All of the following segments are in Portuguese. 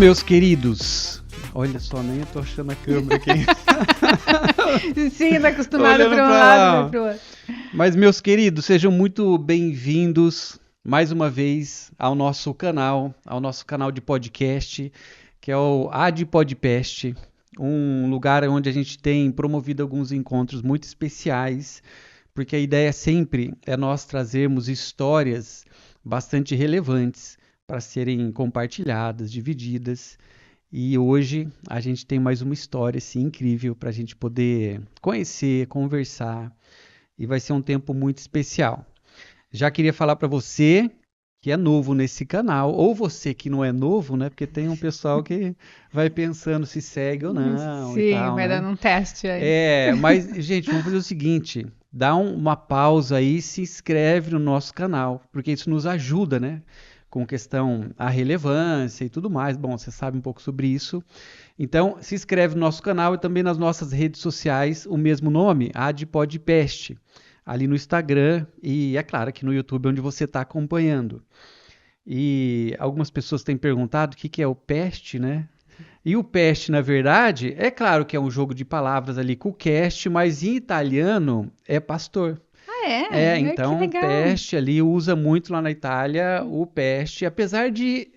meus queridos, olha só, nem eu tô achando a câmera aqui. Sim, tá acostumado para um lado, para o outro. Mas, meus queridos, sejam muito bem-vindos mais uma vez ao nosso canal de podcast, que é o Ad Podcast, um lugar onde a gente tem promovido alguns encontros muito especiais, porque a ideia sempre é nós trazermos histórias bastante relevantes para serem compartilhadas, divididas. E hoje a gente tem mais uma história assim, incrível para a gente poder conhecer, conversar. E vai ser um tempo muito especial. Já queria falar para você que é novo nesse canal, ou você que não é novo, né? Porque tem um pessoal que vai pensando se segue ou não. Sim, e tal, vai né? dando um teste aí. Mas, gente, vamos fazer o seguinte: dá uma pausa aí e se inscreve no nosso canal, porque isso nos ajuda, né? Com questão à relevância e tudo mais. Bom, você sabe um pouco sobre isso. Então, se inscreve no nosso canal e também nas nossas redes sociais, o mesmo nome, Ad Podcast, ali no Instagram e, é claro, aqui no YouTube, onde você está acompanhando. E algumas pessoas têm perguntado o que é o peste, né? E o peste, na verdade, é claro que é um jogo de palavras ali com o cast, mas em italiano é pastor. Então, que legal. peste ali usa muito lá na Itália o peste, apesar de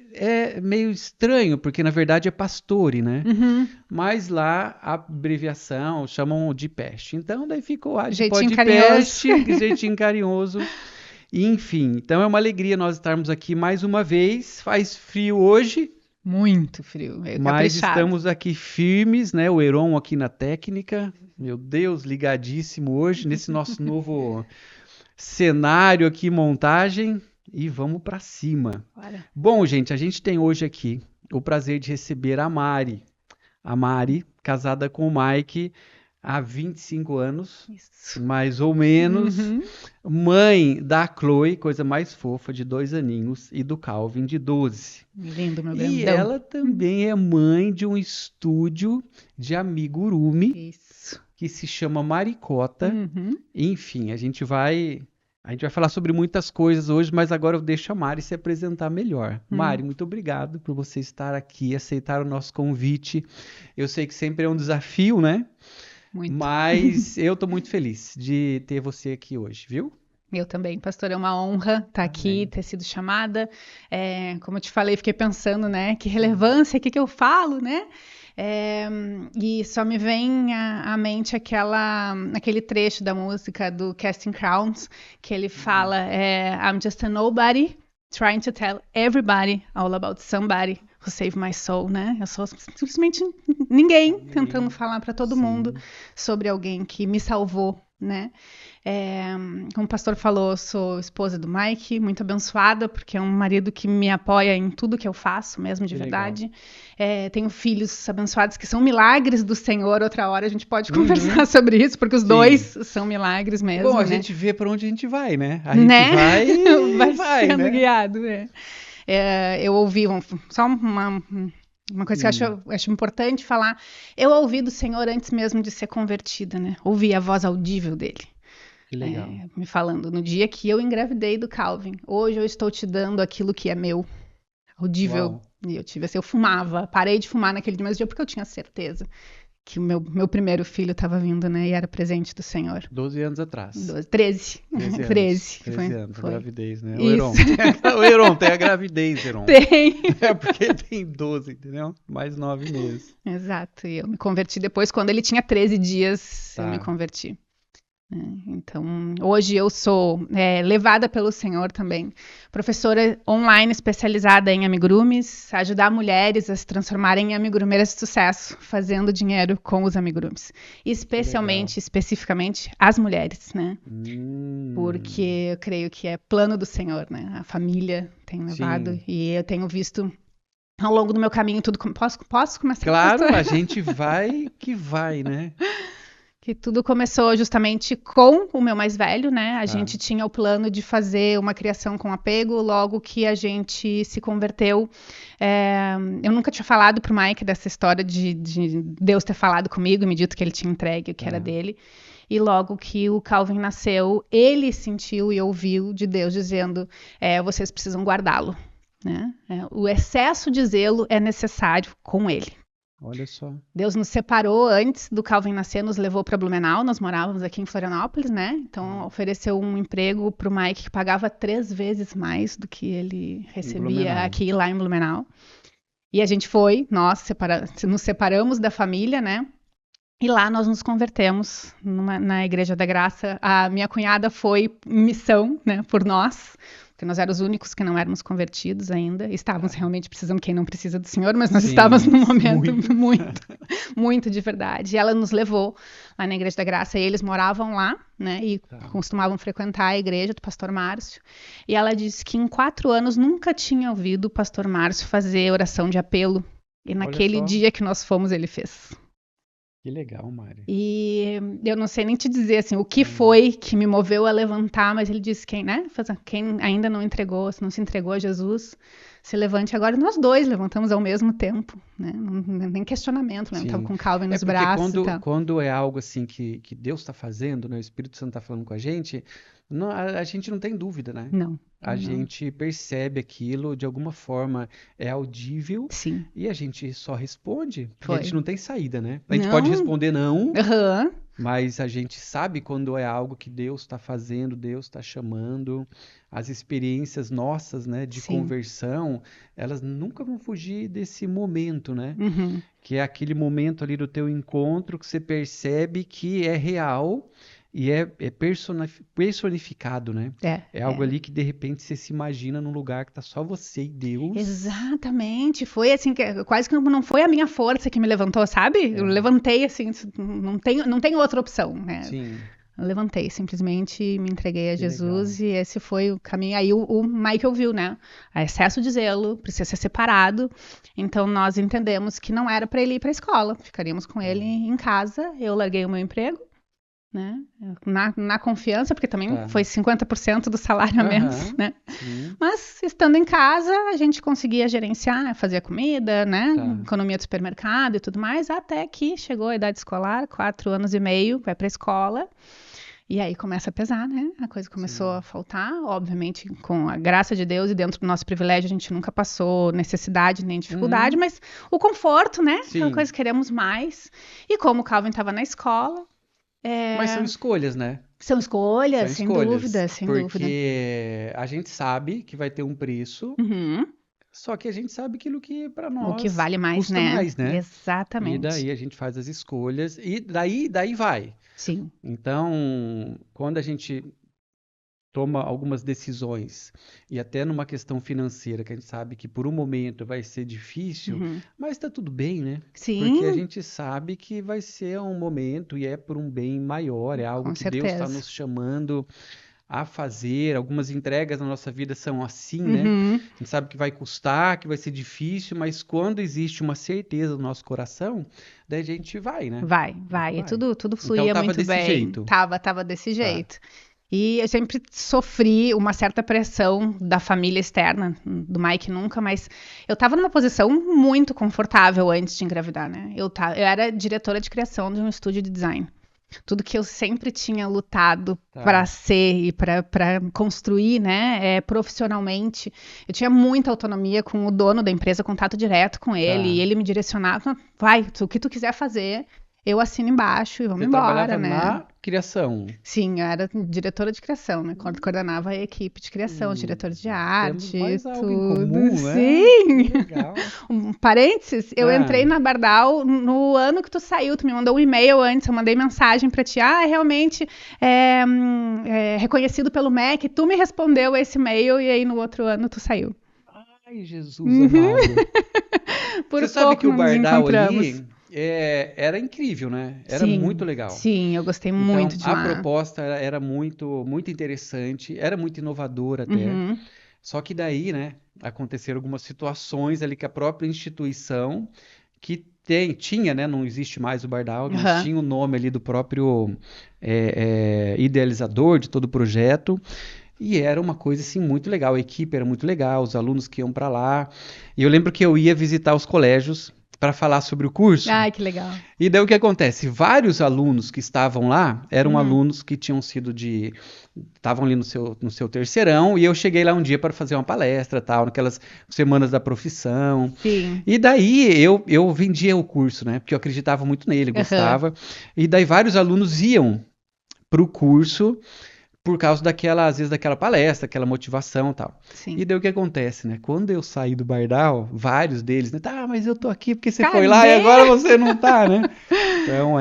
meio estranho, porque na verdade é pastore, né? Uhum. Mas lá a abreviação chamam de peste. Então daí ficou a de Jeitinho podcast, jeitinho carinhoso. E, enfim, então é uma alegria nós estarmos aqui mais uma vez. Faz frio hoje. Muito frio, Mas caprichado. estamos aqui firmes, né? O Heron aqui na técnica. Meu Deus, ligadíssimo hoje nesse nosso novo cenário aqui, montagem. E vamos para cima. Bora. Bom, gente, a gente tem hoje aqui o prazer de receber a Mari. A Mari, casada com o Mike há 25 anos, Isso. mais ou menos. Uhum. Mãe da Chloe, coisa mais fofa, de 2 aninhos, e do Calvin, de 12. Lindo, meu grandão. E ela também é mãe de um estúdio de amigurumi, Isso. que se chama Maricota. Uhum. Enfim, a gente vai falar sobre muitas coisas hoje, mas agora eu deixo a Mari se apresentar melhor. Mari, muito obrigado por você estar aqui, aceitar o nosso convite. Eu sei que sempre é um desafio, né? Muito. Mas eu tô muito feliz de ter você aqui hoje, viu? Eu também, pastor, é uma honra estar aqui, ter sido chamada. Como eu te falei, fiquei pensando, né? Que relevância, o que eu falo, né? E só me vem à mente aquele trecho da música do Casting Crowns, que ele fala, I'm just a nobody trying to tell everybody all about somebody who saved my soul, né? Eu sou simplesmente ninguém tentando falar para todo mundo sobre alguém que me salvou, né? Como o pastor falou, eu sou esposa do Mike, muito abençoada, porque é um marido que me apoia em tudo que eu faço, mesmo de verdade. Tenho filhos abençoados que são milagres do Senhor. Outra hora a gente pode conversar sobre isso, porque os dois são milagres mesmo. Bom, a né? gente vê para onde a gente vai, né? A gente vai sendo né? guiado. Eu ouvi só uma coisa que eu acho importante falar. Eu ouvi do Senhor antes mesmo de ser convertida, né? Ouvi a voz audível dele. Que legal. Me falando, no dia que eu engravidei do Calvin, hoje eu estou te dando aquilo que é meu. Audível. Uau. E eu fumava, parei de fumar naquele dia porque eu tinha certeza que o meu primeiro filho estava vindo, né? E era presente do Senhor. 12 anos atrás. 13. 13 13 anos, foi. gravidez, né? Isso. O Heron tem a gravidez, Heron. Tem. É porque ele tem 12, entendeu? Mais 9 meses. Exato. E eu me converti depois, quando ele tinha 13 dias, Tá. eu me converti. Então, hoje eu sou levada pelo Senhor também, professora online especializada em amigurumis, ajudar mulheres a se transformarem em amigurumeiras de sucesso, fazendo dinheiro com os amigurumis, especificamente as mulheres, né? Porque eu creio que é plano do Senhor, né? A família tem levado e eu tenho visto ao longo do meu caminho tudo. Posso começar? Claro, a gente vai que vai, né? Que tudo começou justamente com o meu mais velho, né? A gente tinha o plano de fazer uma criação com apego, logo que a gente se converteu. Eu nunca tinha falado pro Mike dessa história de Deus ter falado comigo e me dito que ele tinha entregue o que era dele. E logo que o Calvin nasceu, ele sentiu e ouviu de Deus dizendo, vocês precisam guardá-lo. né? O excesso de zelo é necessário com ele. Olha só. Deus nos separou antes do Calvin nascer, nos levou para Blumenau, nós morávamos aqui em Florianópolis, né? Então ofereceu um emprego para o Mike que pagava 3 vezes mais do que ele recebia aqui lá em Blumenau. E a gente foi, nós nos separamos da família, né? E lá nós nos convertemos na Igreja da Graça. A minha cunhada foi em missão, né, por nós, porque nós éramos os únicos que não éramos convertidos ainda. Estávamos realmente precisando, quem não precisa do Senhor, mas nós estávamos num momento muito de verdade. E ela nos levou lá na Igreja da Graça, e eles moravam lá, né, e costumavam frequentar a igreja do pastor Márcio. E ela disse que em 4 anos nunca tinha ouvido o pastor Márcio fazer oração de apelo. E naquele dia que nós fomos, ele fez. Que legal, Mari. E eu não sei nem te dizer assim, o que foi que me moveu a levantar, mas ele disse quem ainda não entregou, se não se entregou a Jesus, se levante agora. Nós dois levantamos ao mesmo tempo, né? Nem questionamento, né? Eu estava com o Calvin nos braços. Quando é algo assim que Deus está fazendo, né? O Espírito Santo está falando com a gente não tem dúvida, né? Não. A gente percebe aquilo, de alguma forma é audível. Sim. E a gente só responde. Porque Foi. a gente não tem saída, né? A gente pode responder não, mas a gente sabe quando é algo que Deus está fazendo, Deus está chamando. As experiências nossas, né, de conversão, elas nunca vão fugir desse momento, né? Uhum. Que é aquele momento ali do teu encontro que você percebe que é real. E é personificado, né? É algo ali que, de repente, você se imagina num lugar que tá só você e Deus. Exatamente. Foi assim, quase que não foi a minha força que me levantou, sabe? Eu levantei assim, não tem outra opção, né? Sim. Eu levantei, simplesmente me entreguei a Jesus e esse foi o caminho. Aí o Michael viu, né? Excesso de zelo, precisa ser separado. Então nós entendemos que não era para ele ir para a escola. Ficaríamos com ele em casa. Eu larguei o meu emprego. Né? Na confiança, porque também foi 50% do salário a menos, né? Mas estando em casa, a gente conseguia gerenciar, fazer a comida, né? Economia do supermercado e tudo mais, até que chegou a idade escolar, 4 anos e meio, vai para a escola, e aí começa a pesar, né? A coisa começou a faltar, obviamente, com a graça de Deus e dentro do nosso privilégio, a gente nunca passou necessidade nem dificuldade, mas o conforto, né? Aquela coisa que queremos mais. E como o Calvin estava na escola, mas são escolhas, né? São escolhas, sem dúvida. Porque a gente sabe que vai ter um preço, só que a gente sabe aquilo que para nós o que vale mais, custa mais, né? Exatamente. E daí a gente faz as escolhas e daí vai. Sim. Então, quando a gente toma algumas decisões, e até numa questão financeira, que a gente sabe que por um momento vai ser difícil, mas tá tudo bem, né? Sim. Porque a gente sabe que vai ser um momento e é por um bem maior, é algo que Deus está nos chamando a fazer. Algumas entregas na nossa vida são assim, né? A gente sabe que vai custar, que vai ser difícil, mas quando existe uma certeza no nosso coração, daí a gente vai, né? Vai. E tudo fluía então, muito bem. Jeito. Tava desse jeito. E eu sempre sofri uma certa pressão da família externa, do Mike nunca, mas eu estava numa posição muito confortável antes de engravidar, né? Eu era diretora de criação de um estúdio de design. Tudo que eu sempre tinha lutado para ser e para construir, né, profissionalmente. Eu tinha muita autonomia com o dono da empresa, contato direto com ele, e ele me direcionava, vai, o que tu quiser fazer, eu assino embaixo e vamos embora, né? Na criação. Sim, eu era diretora de criação, né? Coordenava a equipe de criação, diretora de arte, algo em comum, né? Sim! Legal. Parênteses, eu entrei na Bardal no ano que tu saiu, tu me mandou um e-mail antes, eu mandei mensagem pra ti, realmente é reconhecido pelo MEC, tu me respondeu esse e-mail e aí no outro ano tu saiu. Ai, Jesus amado. Você sabe que o Bardal ali era incrível, né? Era muito legal. Sim, eu gostei muito de lá. A proposta era muito, muito interessante, era muito inovadora até. Só que daí, né, aconteceram algumas situações ali que a própria instituição, que tinha, né, não existe mais o Bardal, mas tinha o nome ali do próprio idealizador de todo o projeto. E era uma coisa, assim, muito legal. A equipe era muito legal, os alunos que iam para lá. E eu lembro que eu ia visitar os colégios para falar sobre o curso. Ai, que legal. E daí o que acontece? Vários alunos que estavam lá eram alunos que tinham sido estavam ali no seu terceirão, e eu cheguei lá um dia para fazer uma palestra, tal, naquelas semanas da profissão. Sim. E daí eu vendia o curso, né? Porque eu acreditava muito nele, gostava. E daí vários alunos iam para o curso por causa às vezes daquela palestra, aquela motivação e tal. Sim. E daí o que acontece, né? Quando eu saí do Bardal, vários deles, né? Tá, mas eu tô aqui porque você foi lá e agora você não tá, né? Então,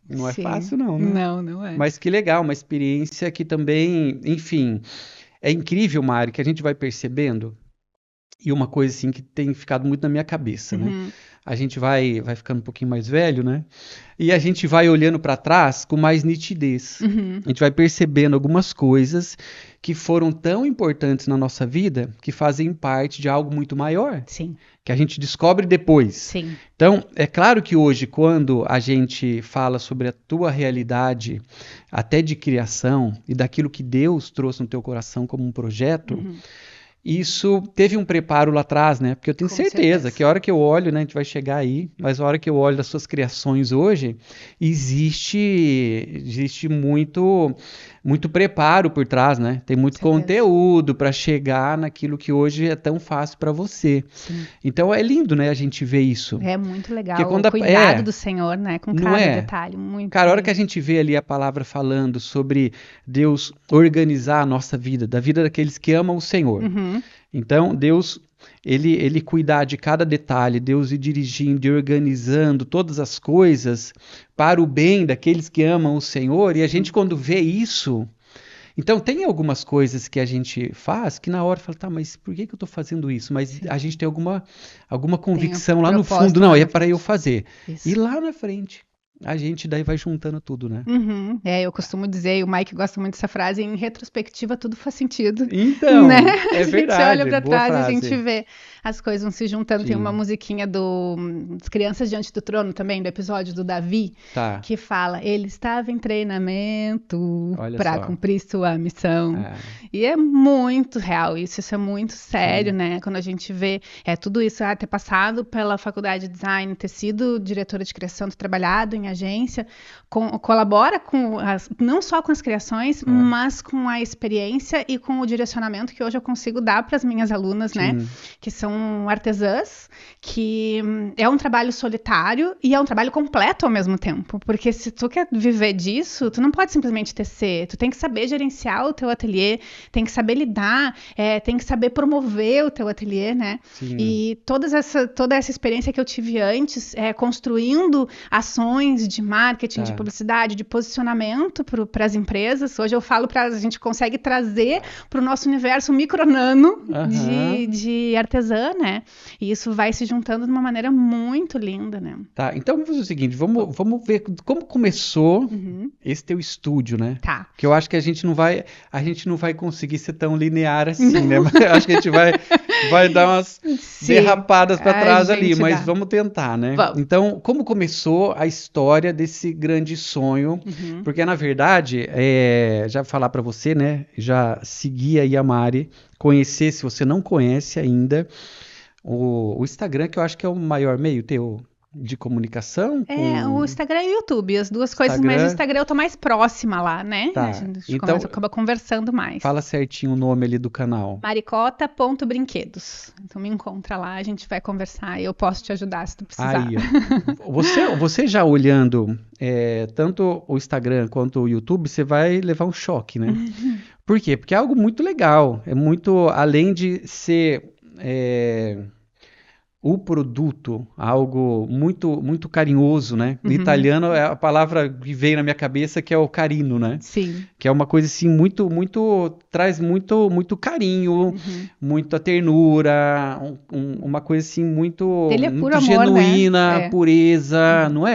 não é fácil não, né? Não é. Mas que legal, uma experiência que também, enfim, é incrível, Mari, que a gente vai percebendo, e uma coisa assim que tem ficado muito na minha cabeça, né? A gente vai ficando um pouquinho mais velho, né? E a gente vai olhando para trás com mais nitidez. A gente vai percebendo algumas coisas que foram tão importantes na nossa vida que fazem parte de algo muito maior. Sim. Que a gente descobre depois. Sim. Então, é claro que hoje, quando a gente fala sobre a tua realidade, até de criação, e daquilo que Deus trouxe no teu coração como um projeto, isso teve um preparo lá atrás, né? Porque eu tenho certeza que a hora que eu olho, né, a gente vai chegar aí, mas a hora que eu olho das suas criações hoje, existe muito preparo por trás, né? Tem muito conteúdo para chegar naquilo que hoje é tão fácil para você. Sim. Então é lindo, né, a gente ver isso. É muito legal. Porque quando o cuidado do Senhor, né, com cada detalhe. Muito. Cara, a hora que a gente vê ali a palavra falando sobre Deus organizar a nossa vida, da vida daqueles que amam o Senhor. Então, Deus, ele cuidar de cada detalhe, Deus ir dirigindo e organizando todas as coisas para o bem daqueles que amam o Senhor. E a gente, quando vê isso... Então, tem algumas coisas que a gente faz que na hora fala, tá, mas por que eu estou fazendo isso? Mas a gente tem alguma convicção lá no fundo. Não, é para eu fazer. Isso. E lá na frente... a gente daí vai juntando tudo, né? Eu costumo dizer, e o Mike gosta muito dessa frase, em retrospectiva tudo faz sentido. Então, né? É verdade. A gente olha pra trás frase. E a gente vê as coisas vão se juntando. Sim. Tem uma musiquinha das Crianças Diante do Trono também, do episódio do Davi, que fala, ele estava em treinamento para cumprir sua missão. E é muito real isso é muito sério, né? Quando a gente vê tudo isso, ter passado pela faculdade de design, ter sido diretora de criação, ter trabalhado em agência, colabora não só com as criações, mas com a experiência e com o direcionamento que hoje eu consigo dar para as minhas alunas, né? Que são artesãs, que é um trabalho solitário e é um trabalho completo ao mesmo tempo, porque se tu quer viver disso, tu não pode simplesmente tecer, tu tem que saber gerenciar o teu ateliê, tem que saber lidar, tem que saber promover o teu ateliê, né? Sim. E toda essa experiência que eu tive antes, construindo ações de marketing, de publicidade, de posicionamento para as empresas. Hoje eu falo a gente consegue trazer para o nosso universo micronano de artesã, né? E isso vai se juntando de uma maneira muito linda, né? Tá, então vamos fazer o seguinte, vamos ver como começou esse teu estúdio, né? Tá. Que eu acho que a gente não vai conseguir ser tão linear assim, né? Mas eu acho que a gente vai dar umas derrapadas para trás ali, mas vamos tentar, né? Vamos. Então, como começou a história desse grande sonho? Porque, na verdade, já vou falar para você, né? Já seguir aí a Mari, conhecer, se você não conhece ainda, o Instagram, que eu acho que é o maior meio teu de comunicação. O Instagram e o YouTube, as duas coisas, mas o Instagram eu tô mais próxima lá, né? Tá. A gente acaba conversando mais. Fala certinho o nome ali do canal. Maricota.brinquedos. Então me encontra lá, a gente vai conversar e eu posso te ajudar se tu precisar. Aí, você já olhando tanto o Instagram quanto o YouTube, você vai levar um choque, né? Por quê? Porque é algo muito legal, é muito, além de ser o produto, algo muito, muito carinhoso, né? Em italiano é a palavra que veio na minha cabeça, que é o carino, né? Sim. Que é uma coisa assim traz muito carinho, muita ternura, uma coisa assim muito amor, genuína, né? Pureza, não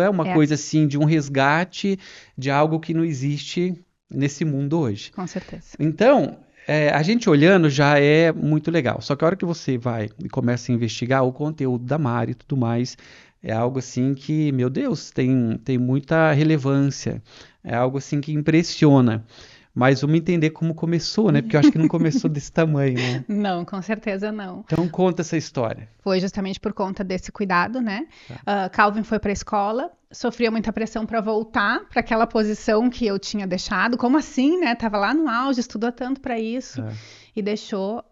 é uma coisa assim de um resgate de algo que não existe nesse mundo hoje. Com certeza. Então, a gente olhando já é muito legal. Só que a hora que você vai e começa a investigar o conteúdo da Mari e tudo mais, é algo assim que, meu Deus, tem muita relevância. É algo assim que impressiona. Mas vamos entender como começou, né? Porque eu acho que não começou desse tamanho, né? Não, com certeza não. Então conta essa história. Foi justamente por conta desse cuidado, né? Tá. Calvin foi para a escola, sofria muita pressão para voltar para aquela posição que eu tinha deixado. Como assim, né? Tava lá no auge, estudou tanto para isso e deixou.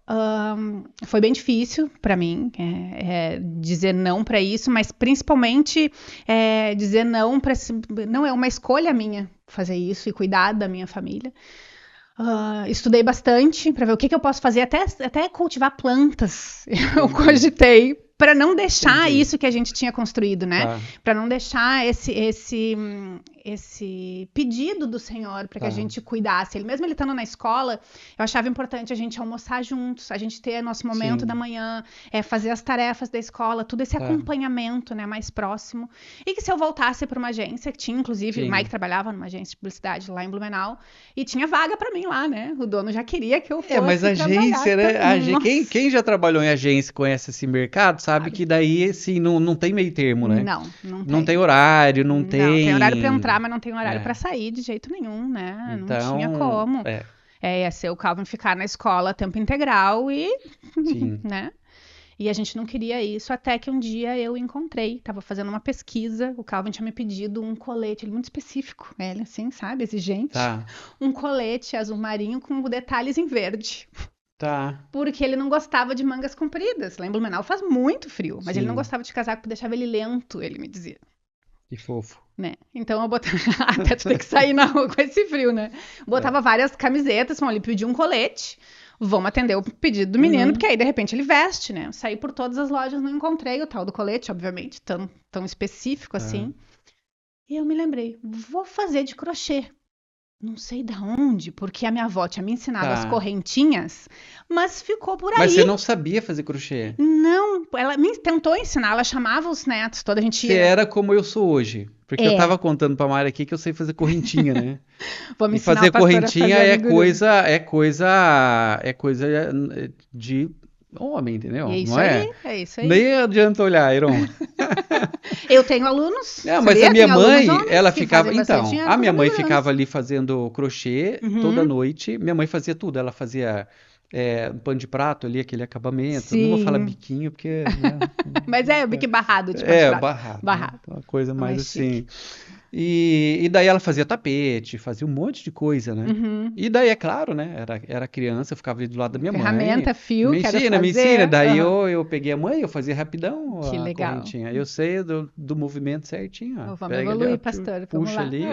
Foi bem difícil para mim dizer não para isso, mas principalmente dizer não para. Não é uma escolha minha fazer isso e cuidar da minha família. Estudei bastante para ver o que eu posso fazer, até cultivar plantas. Eu cogitei para não deixar isso que a gente tinha construído, né? Para não deixar esse pedido do Senhor para que a gente cuidasse. Mesmo ele estando na escola, eu achava importante a gente almoçar juntos, a gente ter nosso momento da manhã, fazer as tarefas da escola, tudo esse acompanhamento, né, mais próximo. E que se eu voltasse para uma agência, que tinha inclusive, o Mike trabalhava numa agência de publicidade lá em Blumenau, e tinha vaga para mim lá, né? O dono já queria que eu fosse mas a agência, né? Quem já trabalhou em agência, conhece esse mercado, sabe que daí, assim, não tem meio termo, né? Não tem horário, não tem... Não, tem horário para entrar, mas não tem horário para sair de jeito nenhum, né? Então, não tinha como. Ia ser o Calvin ficar na escola a tempo integral e... né? E a gente não queria isso, até que um dia eu encontrei, estava fazendo uma pesquisa, o Calvin tinha me pedido um colete, ele muito específico, ele assim, sabe, exigente. Um colete azul marinho com detalhes em verde. Porque ele não gostava de mangas compridas. Lá em Blumenau faz muito frio, mas ele não gostava de casaco, porque deixava ele lento, ele me dizia. Que fofo. Né? Então eu botava... Até tu ter que sair na rua com esse frio, né? Botava várias camisetas, ele pediu um colete, vamos atender o pedido do menino, porque aí de repente ele veste, né? Eu saí por todas as lojas, não encontrei o tal do colete, obviamente, tão específico assim. E eu me lembrei, vou fazer de crochê. Não sei de onde, porque a minha avó tinha me ensinado as correntinhas, mas ficou por aí. Mas você não sabia fazer crochê? Não, ela me tentou ensinar, ela chamava os netos, toda a gente ia. Você era como eu sou hoje, porque eu tava contando pra Mari aqui que eu sei fazer correntinha, né? Vou me ensinar fazer correntinha é coisa de homem, entendeu? É isso não aí, é isso aí. Nem adianta olhar, Iron. Eu tenho alunos. Mas a minha mãe, ela ficava. Então, a minha mãe ficava ali fazendo crochê toda noite. Minha mãe fazia tudo. Ela fazia pano de prato ali, aquele acabamento. Sim. Não vou falar biquinho, porque. Né, mas o bique barrado de barrado. Né? Uma coisa mais assim. E daí ela fazia tapete, fazia um monte de coisa, né? E daí, é claro, né? Era criança, eu ficava ali do lado da minha mãe. Ferramenta, fio, me ensina. Daí eu peguei a mãe, eu fazia rapidão que a legal. correntinha. Eu sei do movimento certinho. Vamos evoluir, pastor. Puxa ali.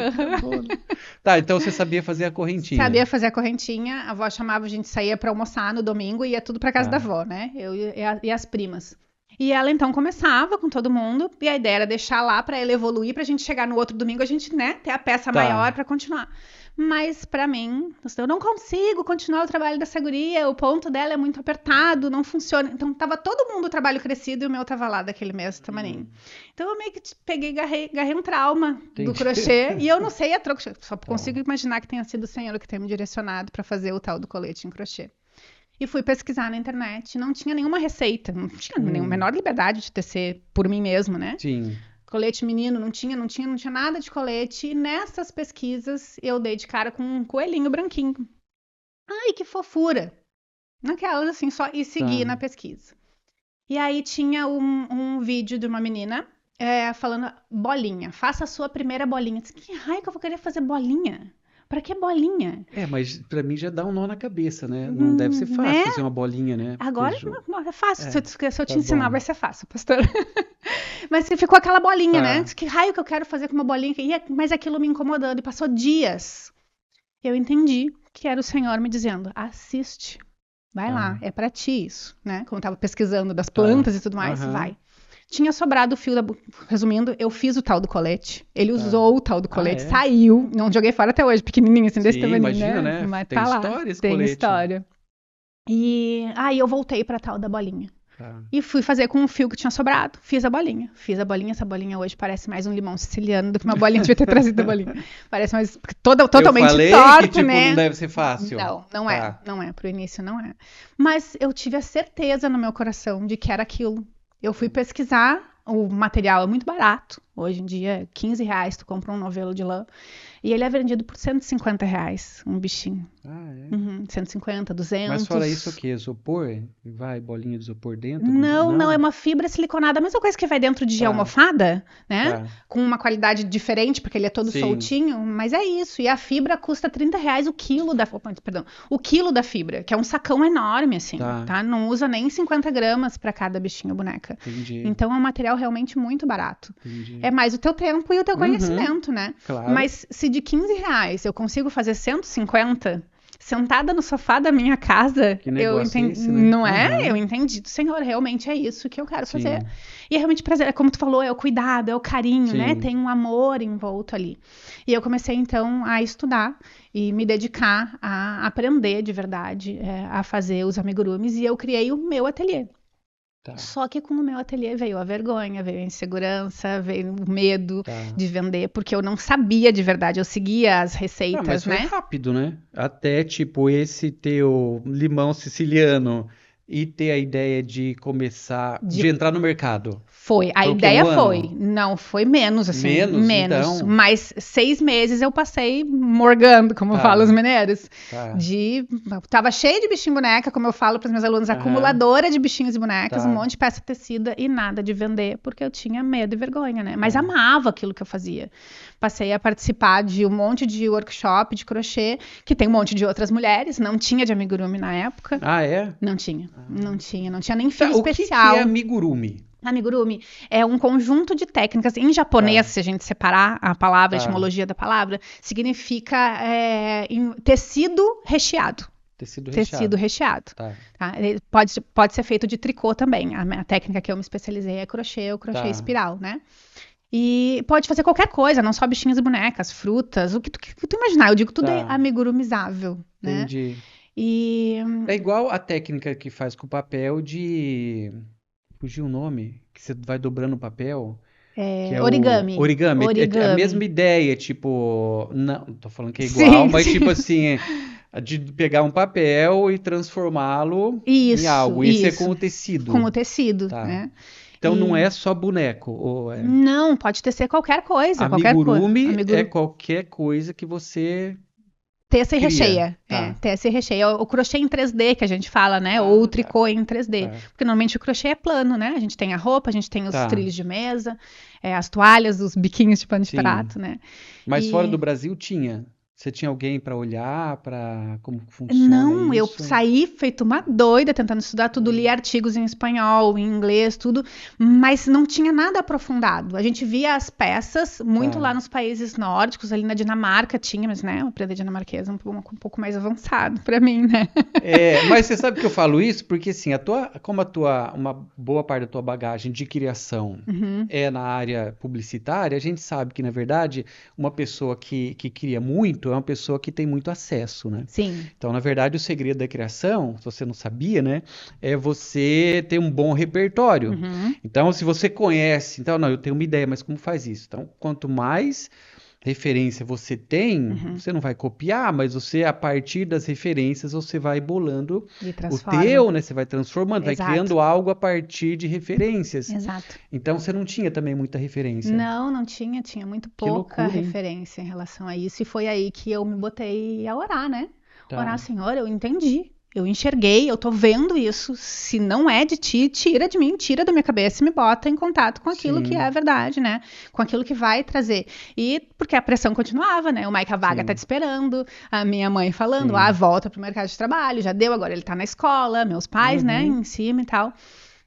Tá, então você sabia fazer a correntinha. Sabia fazer a correntinha. A avó chamava, a gente saía pra almoçar no domingo e ia tudo pra casa da avó, né? Eu e as primas. E ela, então, começava com todo mundo, e a ideia era deixar lá para ela evoluir, pra gente chegar no outro domingo, a gente, né, ter a peça maior para continuar. Mas, para mim, eu não consigo continuar o trabalho dessa guria, o ponto dela é muito apertado, não funciona. Então, tava todo mundo o trabalho crescido e o meu tava lá daquele mesmo tamaninho. Então, eu meio que peguei, garrei um trauma do crochê, e eu não sei a troco, só consigo imaginar que tenha sido o Senhor que tenha me direcionado para fazer o tal do colete em crochê. E fui pesquisar na internet, não tinha nenhuma receita, não tinha nenhuma menor liberdade de tecer por mim mesma, né? Sim. Colete menino, não tinha nada de colete. E nessas pesquisas eu dei de cara com um coelhinho branquinho. Ai, que fofura! Naquelas assim, só e segui na pesquisa. E aí tinha um vídeo de uma menina falando bolinha, faça a sua primeira bolinha. Eu disse, que raio que eu vou querer fazer bolinha? Pra que bolinha? Mas pra mim já dá um nó na cabeça, né? Não deve ser fácil fazer uma bolinha, né? Agora não é fácil. Se eu te ensinar, vai ser fácil, pastor. Mas ficou aquela bolinha, né? Que raio que eu quero fazer com uma bolinha? Mas aquilo me incomodando. E passou dias. Eu entendi que era o Senhor me dizendo, assiste. Vai lá, é pra ti isso, né? Como eu tava pesquisando das plantas e tudo mais, vai. Tinha sobrado o fio, resumindo, eu fiz o tal do colete. Ele usou o tal do colete, saiu. Não joguei fora até hoje, pequenininho, assim, desse tamanho, imagina, né? Mas tem tá história lá, esse tem colete. história. E aí eu voltei pra tal da bolinha. E fui fazer com o fio que tinha sobrado. Fiz a bolinha. Essa bolinha hoje parece mais um limão siciliano do que uma bolinha. Devia ter trazido a bolinha. Parece mais totalmente torta, que, né? Não deve ser fácil. Não é. Pro início não é. Mas eu tive a certeza no meu coração de que era aquilo. Eu fui pesquisar, o material é muito barato, Hoje em dia, R$15 tu compra um novelo de lã. E ele é vendido por R$150, um bichinho. Ah, é? 150, 200. Mas fora isso, o quê? Isopor? Vai bolinha de isopor dentro? Não, é uma fibra siliconada. A mesma coisa que vai dentro de almofada, né? Tá. Com uma qualidade diferente, porque ele é todo Sim. soltinho. Mas é isso. E a fibra custa R$30 o quilo o quilo da fibra, que é um sacão enorme, assim, tá? Não usa nem 50 gramas para cada bichinho boneca. Entendi. Então é um material realmente muito barato. Entendi. É mais o teu tempo e o teu conhecimento, né? Claro. Mas se de R$15 eu consigo fazer 150... sentada no sofá da minha casa, Que negócio eu entendi, esse, né? não é? Eu entendi, Senhor, realmente é isso que eu quero fazer. E é realmente prazer, como tu falou, é o cuidado, é o carinho, né? Tem um amor envolto ali. E eu comecei, então, a estudar e me dedicar a aprender de verdade a fazer os amigurumis, e eu criei o meu ateliê. Só que com o meu ateliê veio a vergonha, veio a insegurança, veio o medo de vender, porque eu não sabia de verdade, eu seguia as receitas, mas né? foi rápido, né? Até, tipo, esse teu limão siciliano e ter a ideia de começar, de entrar no mercado. Foi, a ideia foi. Não, foi menos, assim. Menos. Então... Mas 6 meses eu passei morgando, como falam os mineiros. Tava cheio de bichinho e boneca, como eu falo para os meus alunos, acumuladora de bichinhos e bonecas, um monte de peça tecida e nada de vender, porque eu tinha medo e vergonha, né? Mas amava aquilo que eu fazia. Passei a participar de um monte de workshop de crochê, que tem um monte de outras mulheres, não tinha de amigurumi na época. Ah, é? Não tinha nem fio especial. O que é amigurumi? Amigurumi é um conjunto de técnicas. Em japonês, se a gente separar a palavra, a etimologia da palavra, significa tecido recheado. Tecido recheado. Tá? Pode ser feito de tricô também. A técnica que eu me especializei é crochê ou crochê espiral, né? E pode fazer qualquer coisa, não só bichinhos e bonecas, frutas, o que tu imaginar. Eu digo tudo é amigurumizável, né? Entendi. E... É igual a técnica que faz com o papel de... Fugiu o nome, que você vai dobrando o papel. Que é origami. Origami. É a mesma ideia, tipo... Não tô falando que é igual, mas tipo assim... De pegar um papel e transformá-lo em algo. Isso é com o tecido. Com o tecido, né? Então não é só boneco? Ou é... Não, pode ser qualquer coisa. Amigurumi é qualquer coisa que você... Teça e recheia. Teça e recheia. O crochê em 3D que a gente fala, né? Ou o tricô em 3D. Porque normalmente o crochê é plano, né? A gente tem a roupa, a gente tem os trilhos de mesa, as toalhas, os biquinhos de pano de prato, né? Mas fora do Brasil tinha? Você tinha alguém para olhar, para como funciona Não, isso? eu saí feito uma doida tentando estudar tudo, li artigos em espanhol, em inglês, tudo, mas não tinha nada aprofundado. A gente via as peças muito lá nos países nórdicos, ali na Dinamarca tinha, mas né, eu aprendi dinamarquês um pouco mais avançado para mim, né? Mas você sabe que eu falo isso porque assim, uma boa parte da tua bagagem de criação é na área publicitária, a gente sabe que na verdade uma pessoa que cria muito é uma pessoa que tem muito acesso, né? Sim. Então, na verdade, o segredo da criação, se você não sabia, né? É você ter um bom repertório. Então, se você conhece... Então, não, eu tenho uma ideia, mas como faz isso? Então, quanto mais referência você tem, você não vai copiar, mas você, a partir das referências, você vai bolando o teu, né? Você vai transformando, vai criando algo a partir de referências. Exato. Então, você não tinha também muita referência. Não tinha muito pouca referência em relação a isso. E foi aí que eu me botei a orar, né? Orar, Senhor, eu entendi. Eu enxerguei, eu tô vendo isso. Se não é de ti, tira de mim, tira da minha cabeça e me bota em contato com aquilo que é a verdade, né? Com aquilo que vai trazer. E porque a pressão continuava, né? O Mike, a vaga tá te esperando, a minha mãe falando, volta pro mercado de trabalho, já deu, agora ele tá na escola, meus pais, né, em cima e tal.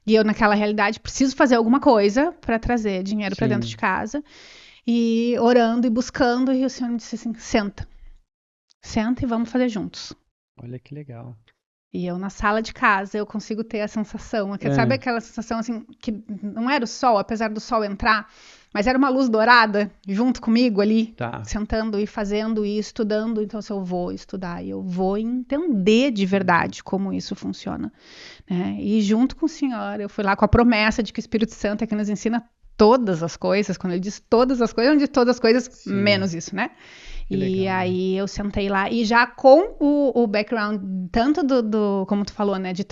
E eu, naquela realidade, preciso fazer alguma coisa para trazer dinheiro para dentro de casa. E orando e buscando, e o Senhor me disse assim, senta e vamos fazer juntos. Olha que legal. E eu na sala de casa, eu consigo ter a sensação, sabe aquela sensação assim, que não era o sol, apesar do sol entrar, mas era uma luz dourada junto comigo ali, sentando e fazendo e estudando. Então, se eu vou estudar, eu vou entender de verdade como isso funciona, né? E junto com o Senhor, eu fui lá com a promessa de que o Espírito Santo é que nos ensina todas as coisas, quando ele diz todas as coisas, ele diz todas as coisas, Sim. menos isso, né? Que E legal. aí eu sentei lá, e já com o background, tanto como tu falou, né, de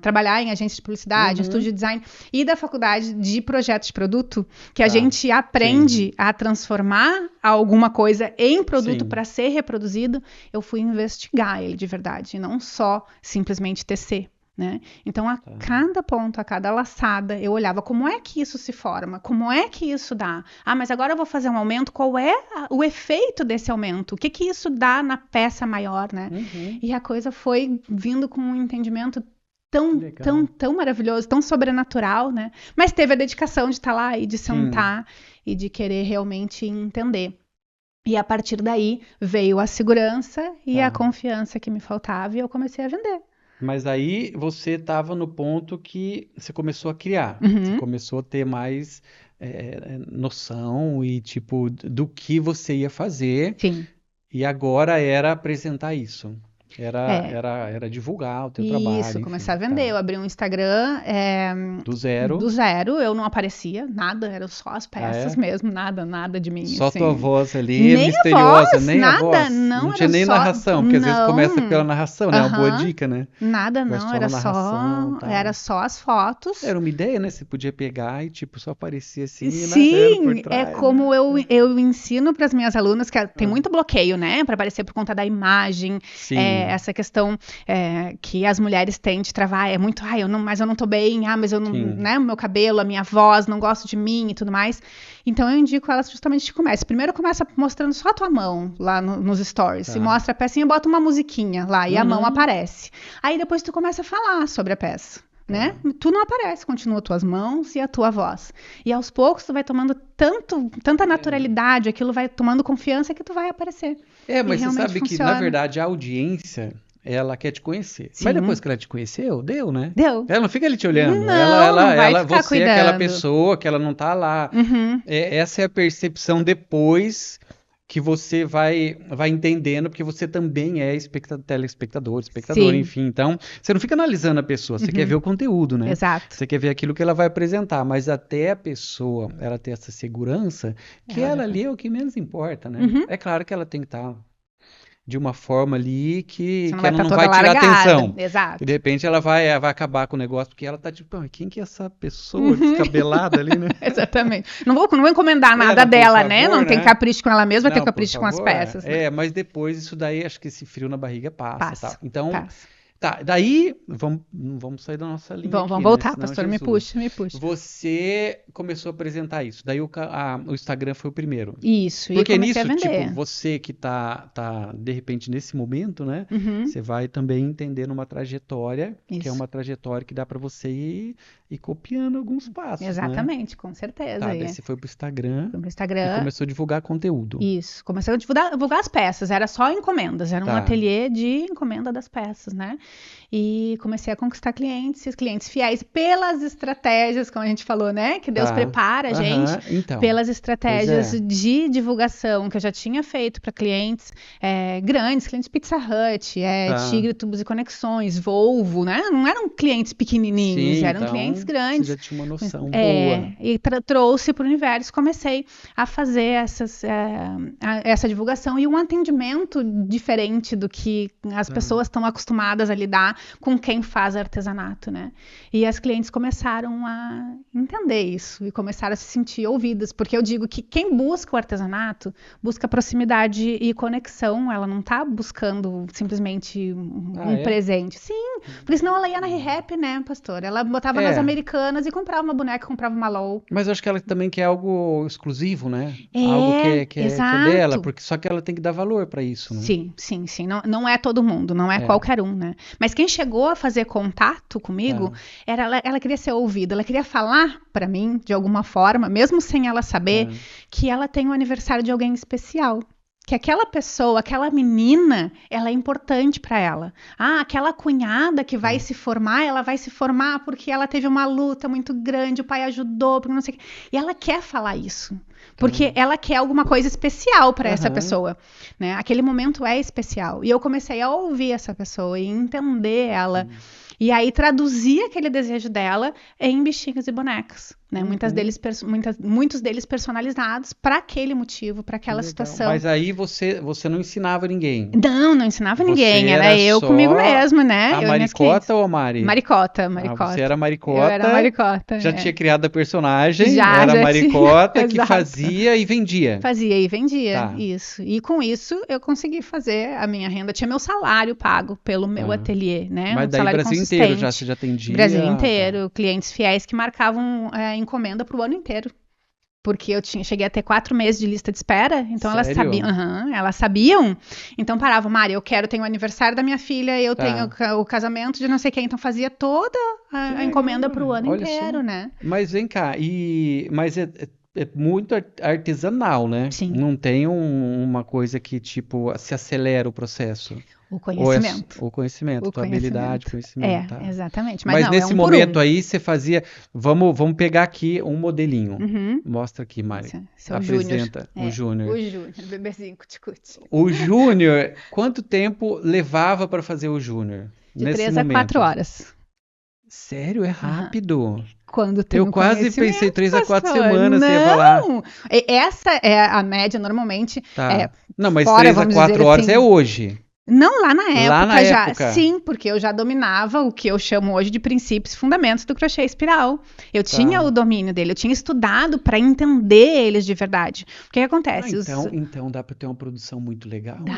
trabalhar em agência de publicidade, estúdio de design, e da faculdade de projetos de produto, que a gente aprende a transformar alguma coisa em produto para ser reproduzido, eu fui investigar ele de verdade, e não só simplesmente tecer. Né? Então, a cada ponto, a cada laçada, eu olhava como é que isso se forma, como é que isso dá. Ah, mas agora eu vou fazer um aumento, qual é o efeito desse aumento? O que que isso dá na peça maior, né? E a coisa foi vindo com um entendimento tão maravilhoso, tão sobrenatural, né? Mas teve a dedicação de estar lá e de sentar e de querer realmente entender. E a partir daí veio a segurança e a confiança que me faltava e eu comecei a vender. Mas aí você estava no ponto que você começou a criar, você começou a ter mais noção e tipo do que você ia fazer. Sim. E agora era apresentar isso. Era divulgar o teu trabalho. Isso, começar a vender. Eu abri um Instagram do zero. Eu não aparecia, nada, eram só as peças mesmo, nada de mim. Só assim. tua voz ali, nem misteriosa, a voz, nem nada, a voz. Não tinha nem narração, porque às vezes começa pela narração, né? É uma boa dica, né? Nada, não, era só as fotos. Era uma ideia, né? Você podia pegar e tipo, só aparecia assim. Sim, por trás, é como eu ensino para as minhas alunas, que tem muito bloqueio, né? Para aparecer por conta da imagem. Sim. Essa questão que as mulheres têm de travar, é muito, mas eu não tô bem, mas eu não, né, o meu cabelo, a minha voz, não gosto de mim e tudo mais. Então eu indico elas justamente de começo. Primeiro começa mostrando só a tua mão lá nos stories, e mostra a pecinha, bota uma musiquinha lá e a mão aparece. Aí depois tu começa a falar sobre a peça. Né? Tu não aparece, continua tuas mãos e a tua voz. E aos poucos tu vai tomando tanta naturalidade, aquilo vai tomando confiança que tu vai aparecer. Mas você sabe que, na verdade, a audiência, ela quer te conhecer. Sim. Mas depois que ela te conheceu, deu, né? Deu. Ela não fica ali te olhando. Não vai ficar você cuidando. É aquela pessoa que ela não tá lá. Essa é a percepção depois que você vai entendendo, porque você também é telespectador, espectador, enfim. Então, você não fica analisando a pessoa, você quer ver o conteúdo, né? Exato. Você quer ver aquilo que ela vai apresentar, mas até a pessoa, ela ter essa segurança, que ela ali é o que menos importa, né? É claro que ela tem que estar de uma forma ali que ela não vai tirar atenção. Exato. E de repente ela vai acabar com o negócio, porque ela tá tipo, quem que é essa pessoa descabelada ali, né? Exatamente. Não vou encomendar nada dela, né? Não tem capricho com ela mesma, vai ter capricho com as peças. Né? Mas depois isso daí, acho que esse frio na barriga passa. Tá? Então, passa. Tá, daí, vamos sair da nossa linha Vamos aqui, voltar, né? pastor, me puxa. Você começou a apresentar isso, daí o Instagram foi o primeiro. Isso, porque e comecei nisso, a vender. tipo, você que tá, de repente, nesse momento, né? Você vai também entendendo uma trajetória, que é uma trajetória que dá pra você ir copiando alguns passos, exatamente, né? Com certeza. Daí você foi pro Instagram, e começou a divulgar conteúdo. Isso, começou a divulgar as peças, era só encomendas, era um ateliê de encomenda das peças, né? E comecei a conquistar clientes fiéis pelas estratégias, como a gente falou, né? Que Deus prepara a gente pelas estratégias de divulgação que eu já tinha feito para clientes grandes, clientes Pizza Hut, Tigre, Tubos e Conexões, Volvo, né? Não eram clientes pequenininhos, eram clientes grandes. Você já tinha uma noção boa. E trouxe para o universo, comecei a fazer essa divulgação e um atendimento diferente do que as pessoas estão acostumadas a lidar com quem faz artesanato, né? E as clientes começaram a entender isso e começaram a se sentir ouvidas, porque eu digo que quem busca o artesanato busca proximidade e conexão, ela não tá buscando simplesmente um presente. Sim, porque senão ela ia na ReHap, né, pastor? Ela botava nas Americanas e comprava uma boneca, comprava uma LOL. Mas eu acho que ela também quer algo exclusivo, né? Algo que é dela, porque só que ela tem que dar valor para isso, né? Sim. Não é todo mundo, não é qualquer um, né? Mas quem chegou a fazer contato comigo, ela queria ser ouvida, ela queria falar para mim, de alguma forma, mesmo sem ela saber, que ela tem o aniversário de alguém especial. Que aquela pessoa, aquela menina, ela é importante para ela. Aquela cunhada que vai se formar, ela vai se formar porque ela teve uma luta muito grande, o pai ajudou, porque não sei o quê. E ela quer falar isso. Porque ela quer alguma coisa especial para essa pessoa, né? Aquele momento é especial. E eu comecei a ouvir essa pessoa e entender ela. E aí traduzir aquele desejo dela em bichinhos e bonecas. né? Muitos deles personalizados para aquele motivo, para aquela situação. Mas aí você não ensinava ninguém? Não ensinava ninguém, era eu comigo mesma, né? A Maricota ou a Mari? Maricota. Você era Maricota. Eu era Maricota. Já tinha criado a personagem, já Maricota tinha, que fazia e vendia. Fazia e vendia, Tá. isso. E com isso eu consegui fazer a minha renda. Tinha meu salário pago pelo meu ateliê, né? Mas daí salário Brasil inteiro você já atendia? Brasil inteiro, clientes fiéis que marcavam encomenda para o ano inteiro. Porque eu cheguei a ter 4 meses de lista de espera, então Sério? elas sabiam, então paravam, Mari, tenho o aniversário da minha filha, eu tenho o casamento de não sei quem, então fazia toda a encomenda para o ano inteiro, né? Mas vem cá, mas é muito artesanal, né? Sim. Não tem uma coisa que, tipo, se acelera o processo. O conhecimento. O conhecimento, tua habilidade, conhecimento. Exatamente. Mas nesse momento aí, você fazia... Vamos pegar aqui um modelinho. Mostra aqui, Mari. Apresenta o Júnior. O Júnior, bebezinho, cuticute. O Júnior, quanto tempo levava para fazer o Júnior? De 3 a 4 horas. Sério? É rápido? Quando tem Eu quase pensei 3 a 4 semanas, não. Você ia falar. Essa é a média, normalmente. Tá. Não, mas fora, 3 a 4 horas assim, é hoje. Não, lá na época Lá na já. Época. Sim, porque eu já dominava o que eu chamo hoje de princípios e fundamentos do crochê espiral. Eu tinha o domínio dele, eu tinha estudado para entender eles de verdade. O que acontece? Então dá para ter uma produção muito legal, né?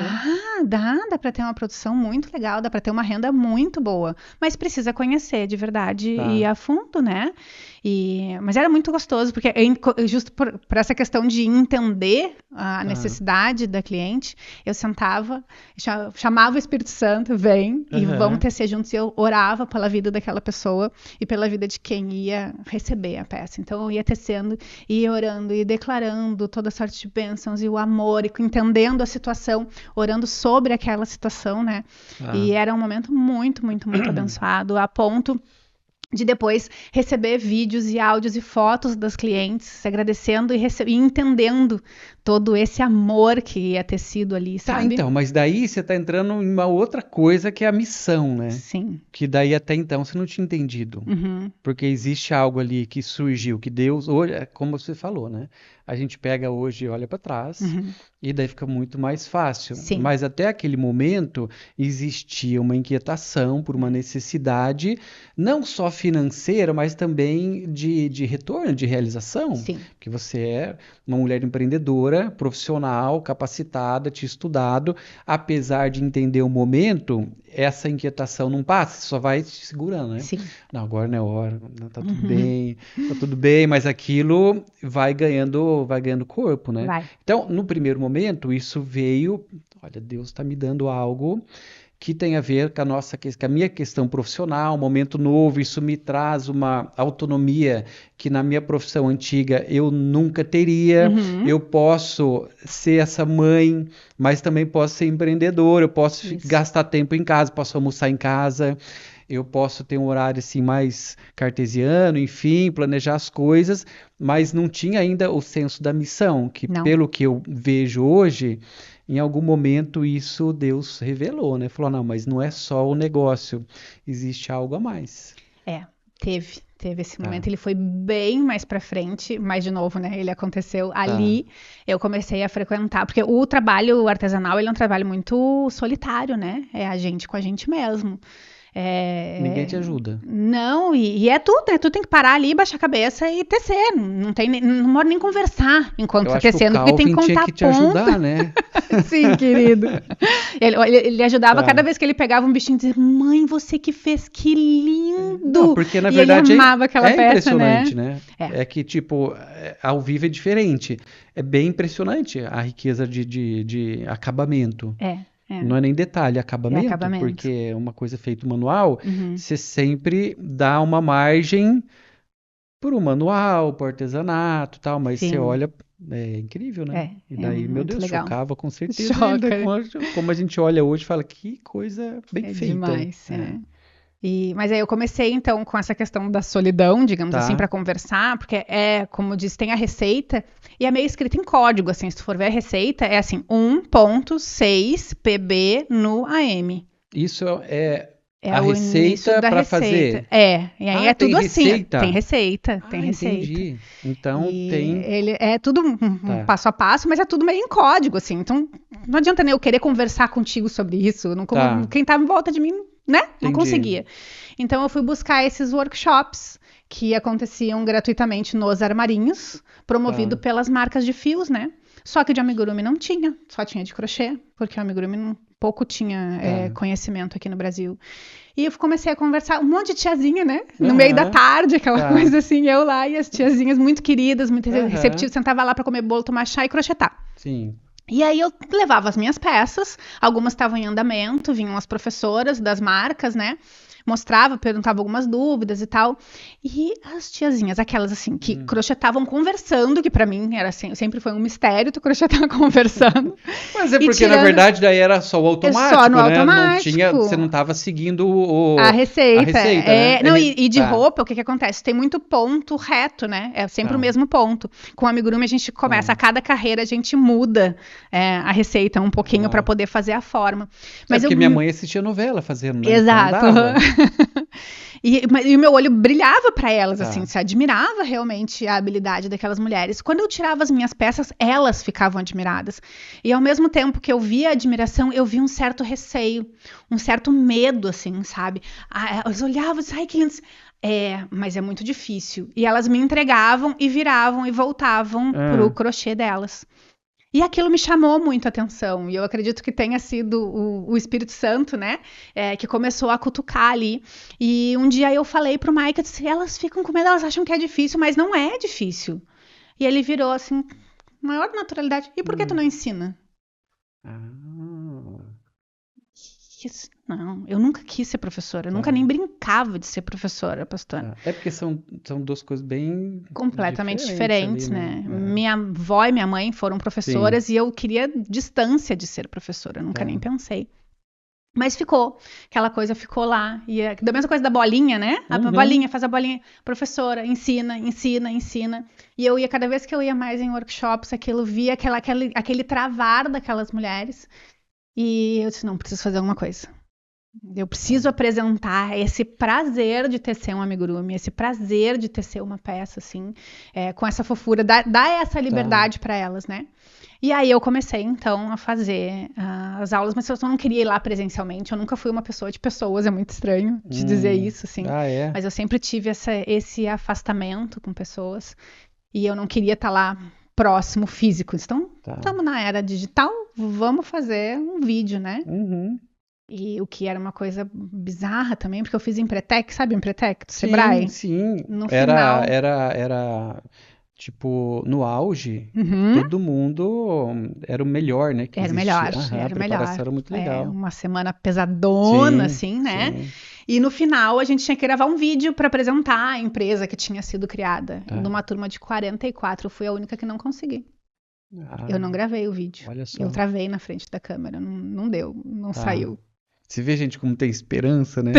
Dá para ter uma produção muito legal, dá para ter uma renda muito boa, mas precisa conhecer de verdade e a fundo, né? Mas era muito gostoso, porque justo por essa questão de entender a necessidade da cliente, eu sentava, chamava o Espírito Santo, vem, e vamos tecer juntos, e eu orava pela vida daquela pessoa e pela vida de quem ia receber a peça. Então eu ia tecendo, ia orando, e declarando toda sorte de bênçãos, e o amor, e entendendo a situação, orando sobre aquela situação, né? E era um momento muito, muito, muito abençoado, a ponto de depois receber vídeos e áudios e fotos das clientes, agradecendo e entendendo todo esse amor que ia ter sido ali, sabe? Então, mas daí você tá entrando em uma outra coisa que é a missão, né? Sim. Que daí até então você não tinha entendido. Porque existe algo ali que surgiu, que Deus, hoje, como você falou, né? A gente pega hoje e olha para trás, e daí fica muito mais fácil. Sim. Mas até aquele momento existia uma inquietação por uma necessidade, não só financeira, mas também de retorno, de realização. Sim. Que você é uma mulher empreendedora, profissional, capacitada, tinha estudado, apesar de entender o momento, essa inquietação não passa, só vai te segurando, né? Sim. Não, agora não é hora, tá tudo bem, mas aquilo vai ganhando corpo, né? Vai. Então, no primeiro momento, isso veio, olha, Deus está me dando algo que tem a ver com a minha questão profissional, um momento novo, isso me traz uma autonomia que na minha profissão antiga eu nunca teria. Eu posso ser essa mãe, mas também posso ser empreendedora, eu posso gastar tempo em casa, posso almoçar em casa, eu posso ter um horário assim mais cartesiano, enfim, planejar as coisas, mas não tinha ainda o senso da missão, que pelo que eu vejo hoje, em algum momento isso Deus revelou, né? Falou, não, mas não é só o negócio, existe algo a mais. Teve esse momento, ele foi bem mais pra frente, mas de novo, né, ele aconteceu ali, eu comecei a frequentar, porque o trabalho artesanal, ele é um trabalho muito solitário, né? É a gente com a gente mesmo. Ninguém te ajuda. Não, e tu tem que parar ali, baixar a cabeça e tecer, não pode nem conversar enquanto tá tecendo, porque tem que contar tinha que te ajudar, né? Sim, querido. Ele ajudava cada vez que ele pegava um bichinho e dizia, mãe, você que fez, que lindo! Não, porque na verdade ele amava aquela peça, impressionante, né? É que, tipo, ao vivo é diferente. É bem impressionante a riqueza de acabamento. Não é nem detalhe, é acabamento, porque uma coisa feita manual, você sempre dá uma margem por um manual, por artesanato e tal, mas você olha, é incrível, né? E daí, meu Deus, legal. Chocava com certeza. Choca. Como a gente olha hoje e fala, que coisa bem feita. Demais, mas aí eu comecei, então, com essa questão da solidão, digamos assim, para conversar, porque como eu disse, tem a receita, e é meio escrito em código, assim, se tu for ver a receita, é assim, 1.6 pb no AM. Isso é É a o início receita da para receita. fazer. E aí Ah, é tudo tem assim. receita? Tem receita, tem receita. Entendi. Então E tem. ele é tudo um Tá. passo a passo, mas é tudo meio em código, assim. Então, não adianta nem eu querer conversar contigo sobre isso. Tá. Quem tá em volta de mim, né? Não Entendi. conseguia. Então, eu fui buscar esses workshops que aconteciam gratuitamente nos armarinhos, promovido Tá. pelas marcas de fios, né? Só que de amigurumi não tinha, só tinha de crochê, porque o amigurumi pouco tinha conhecimento aqui no Brasil. E eu comecei a conversar, um monte de tiazinha, né? No meio da tarde, aquela coisa assim, eu lá e as tiazinhas muito queridas, muito receptivas, sentava lá para comer bolo, tomar chá e crochetar. Sim. E aí eu levava as minhas peças, algumas estavam em andamento, vinham as professoras das marcas, né? Mostrava, perguntava algumas dúvidas e tal. E as tiazinhas, aquelas assim, que crochetavam conversando, que pra mim era assim, sempre foi um mistério tu crochetar conversando. Mas é porque, na verdade, daí era só o automático, só no né? automático. Não tinha, você não estava seguindo a receita. né? Não, e de roupa, o que acontece? Tem muito ponto reto, né? É sempre o mesmo ponto. Com o amigurumi, a gente começa, a cada carreira a gente muda a receita um pouquinho para poder fazer a forma. Mas porque minha mãe assistia novela fazendo, né? Exato. Então E o meu olho brilhava para elas, assim, se admirava realmente a habilidade daquelas mulheres. Quando eu tirava as minhas peças, elas ficavam admiradas. E ao mesmo tempo que eu via a admiração, eu via um certo receio, um certo medo, assim, sabe? Elas olhavam e diziam, ai, que lindos. Mas é muito difícil. E elas me entregavam e viravam e voltavam pro crochê delas. E aquilo me chamou muito a atenção, e eu acredito que tenha sido o Espírito Santo, né, que começou a cutucar ali. E um dia eu falei pro Mike, eu disse, elas ficam com medo, elas acham que é difícil, mas não é difícil. E ele virou assim, maior naturalidade, e por que tu não ensina? Não, eu nunca quis ser professora, eu nunca nem brincava de ser professora, pastora. É porque são duas coisas bem completamente diferentes, ali, né? Minha avó e minha mãe foram professoras e eu queria distância de ser professora, eu nunca nem pensei. Mas aquela coisa ficou lá. E da mesma coisa da bolinha, né? A bolinha, faz a bolinha, professora, ensina. E eu ia, cada vez que eu ia mais em workshops, via aquele travar daquelas mulheres. E eu disse, não, preciso fazer alguma coisa. Eu preciso apresentar esse prazer de tecer um amigurumi, esse prazer de tecer uma peça, assim, com essa fofura, dar essa liberdade para elas, né? E aí eu comecei, então, a fazer as aulas, mas eu só não queria ir lá presencialmente, eu nunca fui uma pessoa de pessoas, é muito estranho de dizer isso, assim. Mas eu sempre tive esse afastamento com pessoas, e eu não queria estar lá próximo, físico. Então, estamos na era digital, vamos fazer um vídeo, né? E o que era uma coisa bizarra também, porque eu fiz Empretec, sabe Empretec do Sebrae? Sim. No final... Era tipo, no auge, todo mundo era o melhor, né? Era o melhor, a preparação era muito legal. Uma semana pesadona, assim, né? Sim. E no final a gente tinha que gravar um vídeo para apresentar a empresa que tinha sido criada. Numa turma de 44, eu fui a única que não consegui. Eu não gravei o vídeo. Olha só. Eu travei na frente da câmera, não deu, não saiu. Você vê, gente, como tem esperança, né?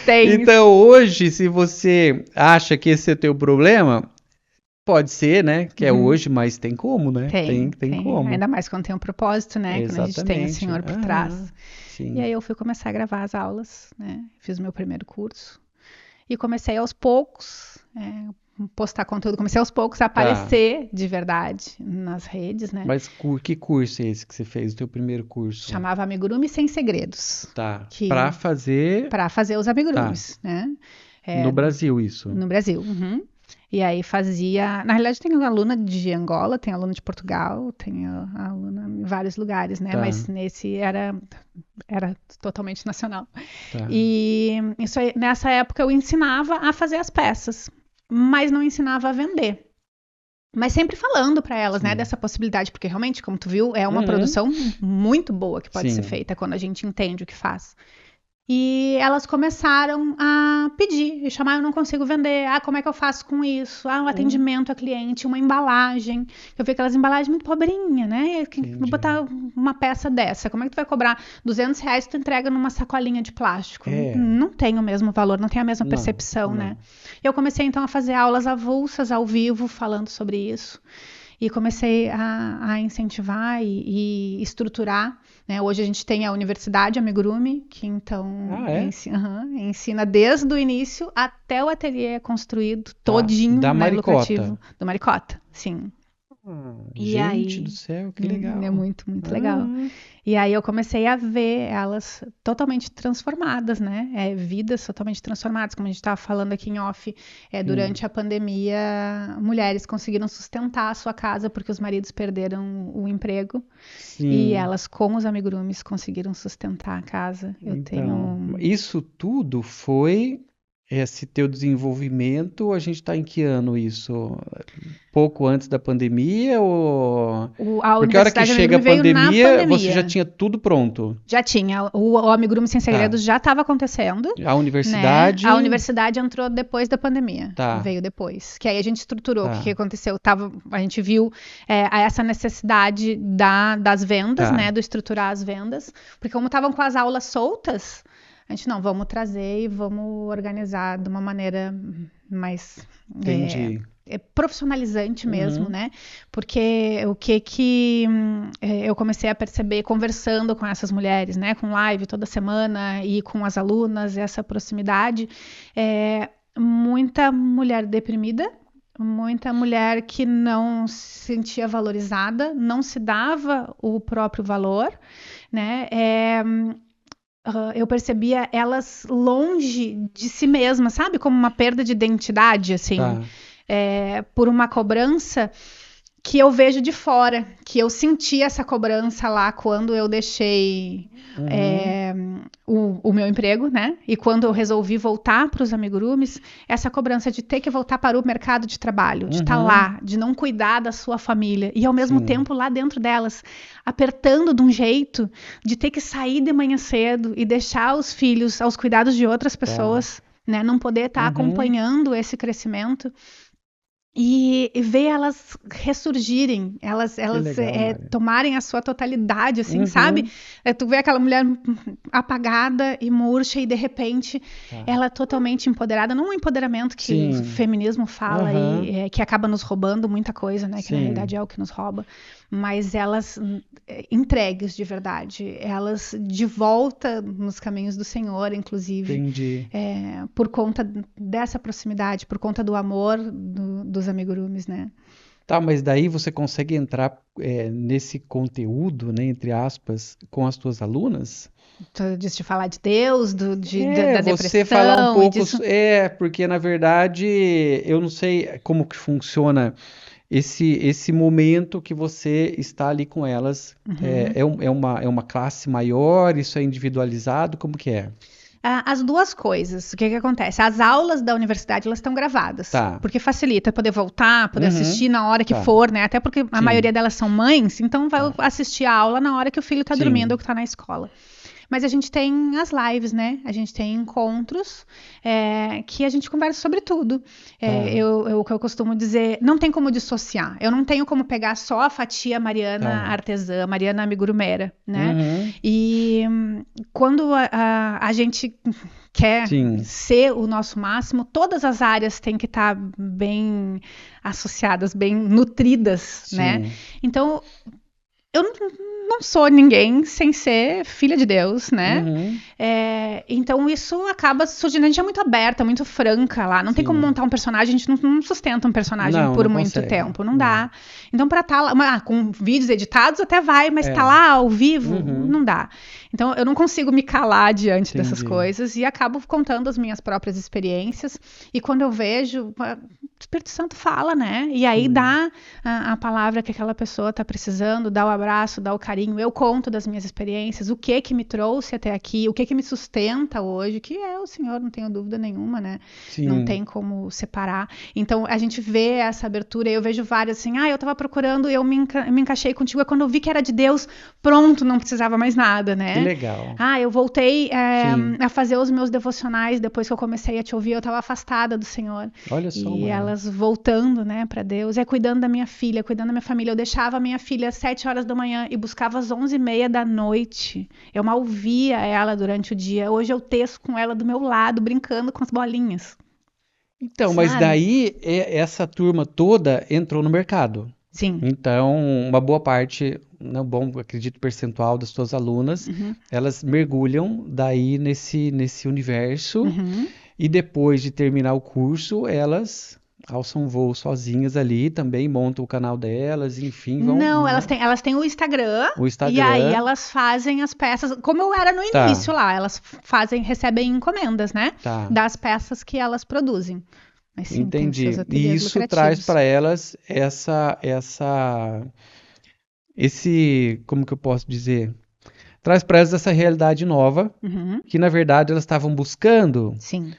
Tem. Então, hoje, se você acha que esse é o teu problema, pode ser, né? Que é hoje, mas tem como, né? Tem como. Ainda mais quando tem um propósito, né? Exatamente. Quando a gente tem o Senhor por trás. Sim. E aí eu fui começar a gravar as aulas, né? Fiz o meu primeiro curso. E comecei aos poucos... postar conteúdo, comecei aos poucos a aparecer de verdade nas redes, né? Mas que curso é esse que você fez, o teu primeiro curso? Chamava Amigurumi Sem Segredos. Para fazer os amigurumis, né? No Brasil, isso? No Brasil, E aí fazia... Na realidade tem aluna de Angola, tem aluna de Portugal, tem aluna em vários lugares, né? Mas nesse era totalmente nacional. E isso aí, nessa época eu ensinava a fazer as peças, mas não ensinava a vender. Mas sempre falando para elas, né, dessa possibilidade, porque realmente, como tu viu, é uma produção muito boa que pode ser feita quando a gente entende o que faz. E elas começaram a pedir, e chamar, eu não consigo vender, como é que eu faço com isso? Um atendimento a cliente, uma embalagem. Eu vi aquelas embalagens muito pobrinhas, né? Vou botar uma peça dessa, como é que tu vai cobrar R$200 tu entrega numa sacolinha de plástico? Não tem o mesmo valor, não tem a mesma percepção, né? Eu comecei então a fazer aulas avulsas ao vivo, falando sobre isso. e comecei a incentivar e estruturar, né? Hoje a gente tem a Universidade Amigurumi, que então ensina desde o início até o ateliê construído, todinho, Da né, Maricota. lucrativo. Do Maricota, sim. E Gente aí, do céu, que legal. é muito legal. E aí eu comecei a ver elas totalmente transformadas, né? Vidas totalmente transformadas, como a gente estava falando aqui em off. Durante a pandemia, mulheres conseguiram sustentar a sua casa porque os maridos perderam o emprego. Sim. E elas, com os amigurumis, conseguiram sustentar a casa. Isso tudo foi esse teu desenvolvimento. A gente está em que ano isso? Pouco antes da pandemia ou... Porque a hora que chega a pandemia, você já tinha tudo pronto? Já tinha. O Amigurumi Sem Segredos já estava acontecendo. A universidade... Né? A universidade entrou depois da pandemia. Tá. Veio depois. Que aí a gente estruturou. O que aconteceu? A gente viu essa necessidade das vendas, né? Do estruturar as vendas. Porque como estavam com as aulas soltas, a gente, não, vamos trazer e vamos organizar de uma maneira mais... Entendi. Profissionalizante mesmo, né? Porque o que eu comecei a perceber conversando com essas mulheres, né? Com live toda semana e com as alunas, essa proximidade, muita mulher deprimida, muita mulher que não se sentia valorizada, não se dava o próprio valor, né? Eu percebia elas longe de si mesmas, sabe? Como uma perda de identidade, assim. Por uma cobrança que eu vejo de fora, que eu senti essa cobrança lá quando eu deixei o meu emprego, né? E quando eu resolvi voltar para os amigurumis, essa cobrança de ter que voltar para o mercado de trabalho, de estar lá, de não cuidar da sua família, e ao mesmo tempo lá dentro delas, apertando de um jeito de ter que sair de manhã cedo e deixar os filhos aos cuidados de outras pessoas, né? Não poder estar acompanhando esse crescimento. E ver elas ressurgirem, elas tomarem a sua totalidade, assim, sabe? Tu vê aquela mulher apagada e murcha e, de repente, ela é totalmente empoderada. Não um empoderamento que o feminismo fala e que acaba nos roubando muita coisa, né? Que, na realidade, é o que nos rouba. Mas elas entregues de verdade. Elas de volta nos caminhos do Senhor, inclusive. Entendi. Por conta dessa proximidade, por conta do amor dos amigurumis, né? Tá, mas daí você consegue entrar nesse conteúdo, né, entre aspas, com as tuas alunas? De falar de Deus, da depressão. Você falar um pouco... porque na verdade, eu não sei como que funciona esse momento que você está ali com elas. É uma classe maior, isso é individualizado, como que é? As duas coisas. O que acontece? As aulas da universidade, elas estão gravadas. Porque facilita poder voltar, poder assistir na hora que for, né? Até porque a maioria delas são mães, então vai assistir a aula na hora que o filho está dormindo ou que está na escola. Mas a gente tem as lives, né? A gente tem encontros que a gente conversa sobre tudo. O que eu costumo dizer, não tem como dissociar. Eu não tenho como pegar só a fatia Mariana artesã, Mariana amigurumera, né? E quando a gente quer ser o nosso máximo, todas as áreas têm que estar bem associadas, bem nutridas, né? Então, eu não sou ninguém sem ser filha de Deus, né? Então isso acaba surgindo. A gente é muito aberta, muito franca lá. Não tem como montar um personagem, a gente não sustenta um personagem por muito tempo. Não dá. Então, para estar lá, com vídeos editados até vai, mas tá lá ao vivo, não dá. Então, eu não consigo me calar diante dessas coisas e acabo contando as minhas próprias experiências. E quando eu vejo, o Espírito Santo fala, né? E aí dá a palavra que aquela pessoa tá precisando, dá o abraço, dá o carinho. Eu conto das minhas experiências, o que me trouxe até aqui, o que me sustenta hoje, que é o Senhor, não tenho dúvida nenhuma, né? Não tem como separar. Então, a gente vê essa abertura, eu vejo várias assim, eu tava procurando, eu me encaixei contigo, quando eu vi que era de Deus, pronto, não precisava mais nada, né? Que legal. Eu voltei a fazer os meus devocionais, depois que eu comecei a te ouvir, eu tava afastada do Senhor. Olha só, e elas voltando, né, para Deus, cuidando da minha filha, cuidando da minha família. Eu deixava a minha filha às 7 horas da manhã e buscava às 11h30 da noite. Eu mal via ela durante o dia. Hoje eu teço com ela do meu lado, brincando com as bolinhas. Então, mas daí essa turma toda entrou no mercado. Sim. Então, uma boa parte, não bom, acredito, percentual das tuas alunas, elas mergulham daí nesse universo e depois de terminar o curso, elas alçam voo sozinhas ali, também montam o canal delas, enfim, vão Não, elas têm o Instagram, o e aí Instagram, elas fazem as peças, como eu era no tá, início lá, elas recebem encomendas, né? tá. Das peças que elas produzem. Mas sim, tem seus Entendi. E ateliês isso traz lucrativos. para elas como que eu posso dizer? Traz para elas essa realidade nova, Uhum, que na verdade elas estavam buscando sim.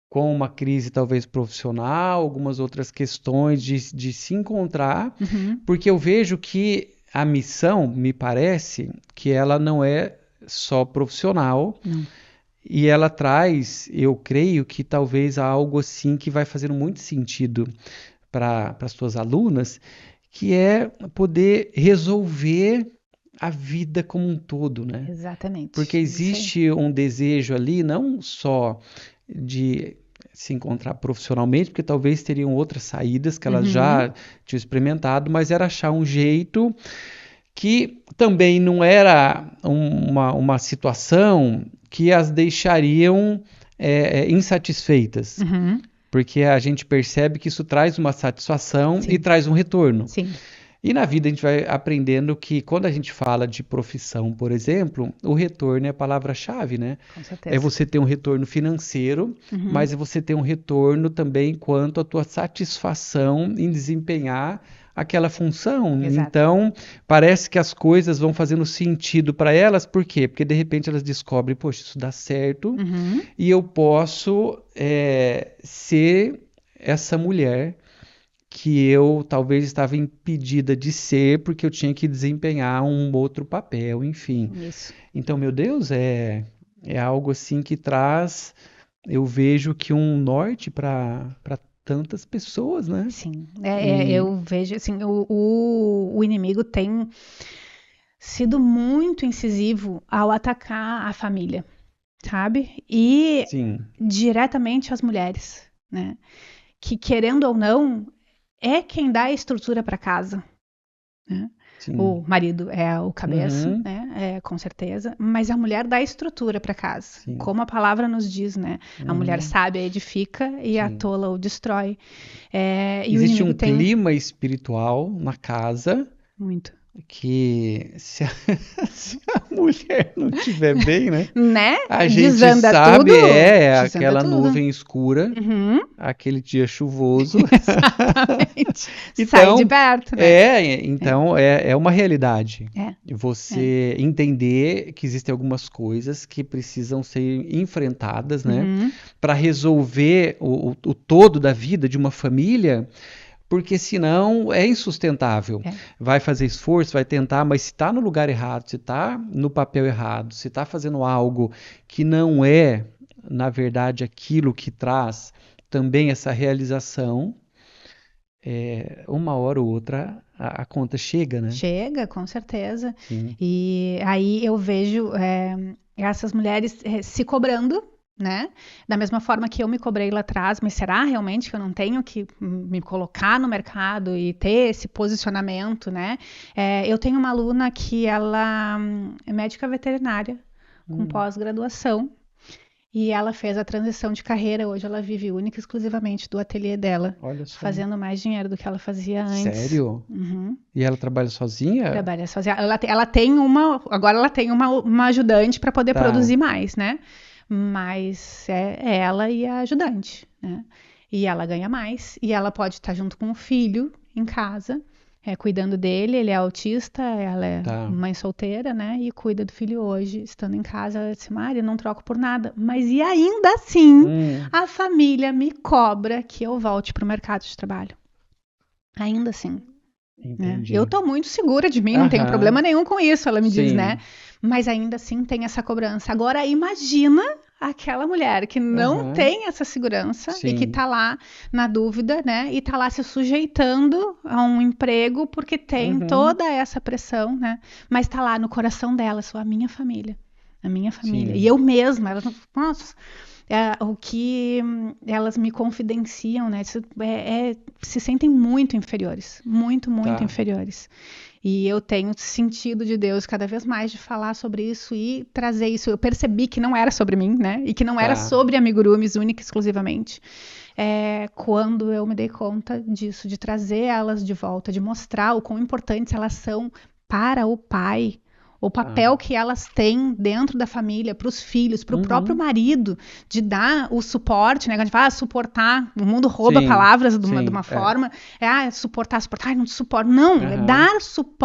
com uma crise talvez profissional, algumas outras questões de se encontrar, Uhum, porque eu vejo que a missão, me parece, que ela não é só profissional, não. e ela traz, eu creio que talvez algo assim que vai fazer muito sentido para as tuas alunas, que é poder resolver a vida como um todo, né? Porque Exatamente. Isso aí. existe um desejo ali, não só de se encontrar profissionalmente, porque talvez teriam outras saídas que elas Uhum, já tinham experimentado, mas era achar um jeito que também não era uma situação que as deixariam insatisfeitas, uhum, porque a gente percebe que isso traz uma satisfação e sim, traz um retorno. sim, E na vida a gente vai aprendendo que quando a gente fala de profissão, por exemplo, o retorno é a palavra-chave, né? com É certeza. você ter um retorno financeiro, Uhum, mas é você ter um retorno também quanto à tua satisfação em desempenhar aquela função. exato. Então, parece que as coisas vão fazendo sentido para elas, por quê? Porque de repente elas descobrem, poxa, isso dá certo Uhum, e eu posso ser essa mulher que eu talvez estava impedida de ser porque eu tinha que desempenhar um outro papel, enfim. isso. Então, meu Deus, é algo assim que traz, eu vejo que um norte para tantas pessoas, né? Sim, E eu vejo assim, o inimigo tem sido muito incisivo ao atacar a família, sabe? E sim, diretamente as mulheres, né? Que querendo ou não, é quem dá a estrutura para casa, né? O sim. marido é o cabeça, Uhum, né? Com certeza, mas a mulher dá a estrutura para casa. sim. Como a palavra nos diz, né? A mulher Uhum, sábia edifica e a sim. tola o destrói. E o Existe inimigo um tem clima espiritual na casa muito. que se a mulher não estiver bem, né? Né? A gente Desanda sabe, tudo, é desanda aquela tudo. nuvem escura, Uhum, aquele dia chuvoso. exatamente. Sai de Então, perto, né? é uma realidade. É, é. Você entender que existem algumas coisas que precisam ser enfrentadas, né, Uhum, para resolver o todo da vida de uma família, porque senão é insustentável. é. Vai fazer esforço, vai tentar, mas se está no lugar errado, se está no papel errado, se está fazendo algo que não é, na verdade, aquilo que traz também essa realização, uma hora ou outra a conta chega, né? Chega, com certeza. Sim. E aí eu vejo essas mulheres se cobrando, né? Da mesma forma que eu me cobrei lá atrás, mas será realmente que eu não tenho que me colocar no mercado e ter esse posicionamento, né? Eu tenho uma aluna que ela é médica veterinária com Hum, pós-graduação. E ela fez a transição de carreira. Hoje ela vive única e exclusivamente do ateliê dela, olha só. fazendo mais dinheiro do que ela fazia antes. Sério? Uhum. E ela trabalha sozinha? Trabalha sozinha. Ela tem agora ela tem uma ajudante para poder Tá. produzir mais, né? Mas é ela e a ajudante, né? E ela ganha mais e ela pode estar junto com o filho em casa, cuidando dele. Ele é autista, ela é Tá. mãe solteira, né? E cuida do filho hoje, estando em casa. Ela disse, Mari, não troco por nada. Mas e ainda assim, Hum, a família me cobra que eu volte para o mercado de trabalho. Ainda assim, né? Eu entendi. tô muito segura de mim, não tenho Aham, problema nenhum com isso, ela me diz, né? sim. Mas ainda assim tem essa cobrança. Agora imagina aquela mulher que não Aham, tem essa segurança e que sim. tá lá na dúvida, né? E tá lá se sujeitando a um emprego porque tem Uhum, toda essa pressão, né? Mas tá lá no coração dela, só a minha família. A minha família. Sim. E eu mesma, elas não, nossa, o que elas me confidenciam, né? Se sentem muito inferiores, muito, muito Tá. inferiores. E eu tenho sentido de Deus cada vez mais de falar sobre isso e trazer isso. Eu percebi que não era sobre mim, né? E que não era Tá. sobre amigurumis única e exclusivamente. Quando eu me dei conta disso, de trazer elas de volta, de mostrar o quão importantes elas são para o pai, o papel que elas têm dentro da família, para os filhos, para o próprio Uhum. marido, de dar o suporte, né? A gente fala suportar, o mundo rouba Sim, palavras de uma sim, forma, suportar, ai, não te suporto. Não, é aham, dar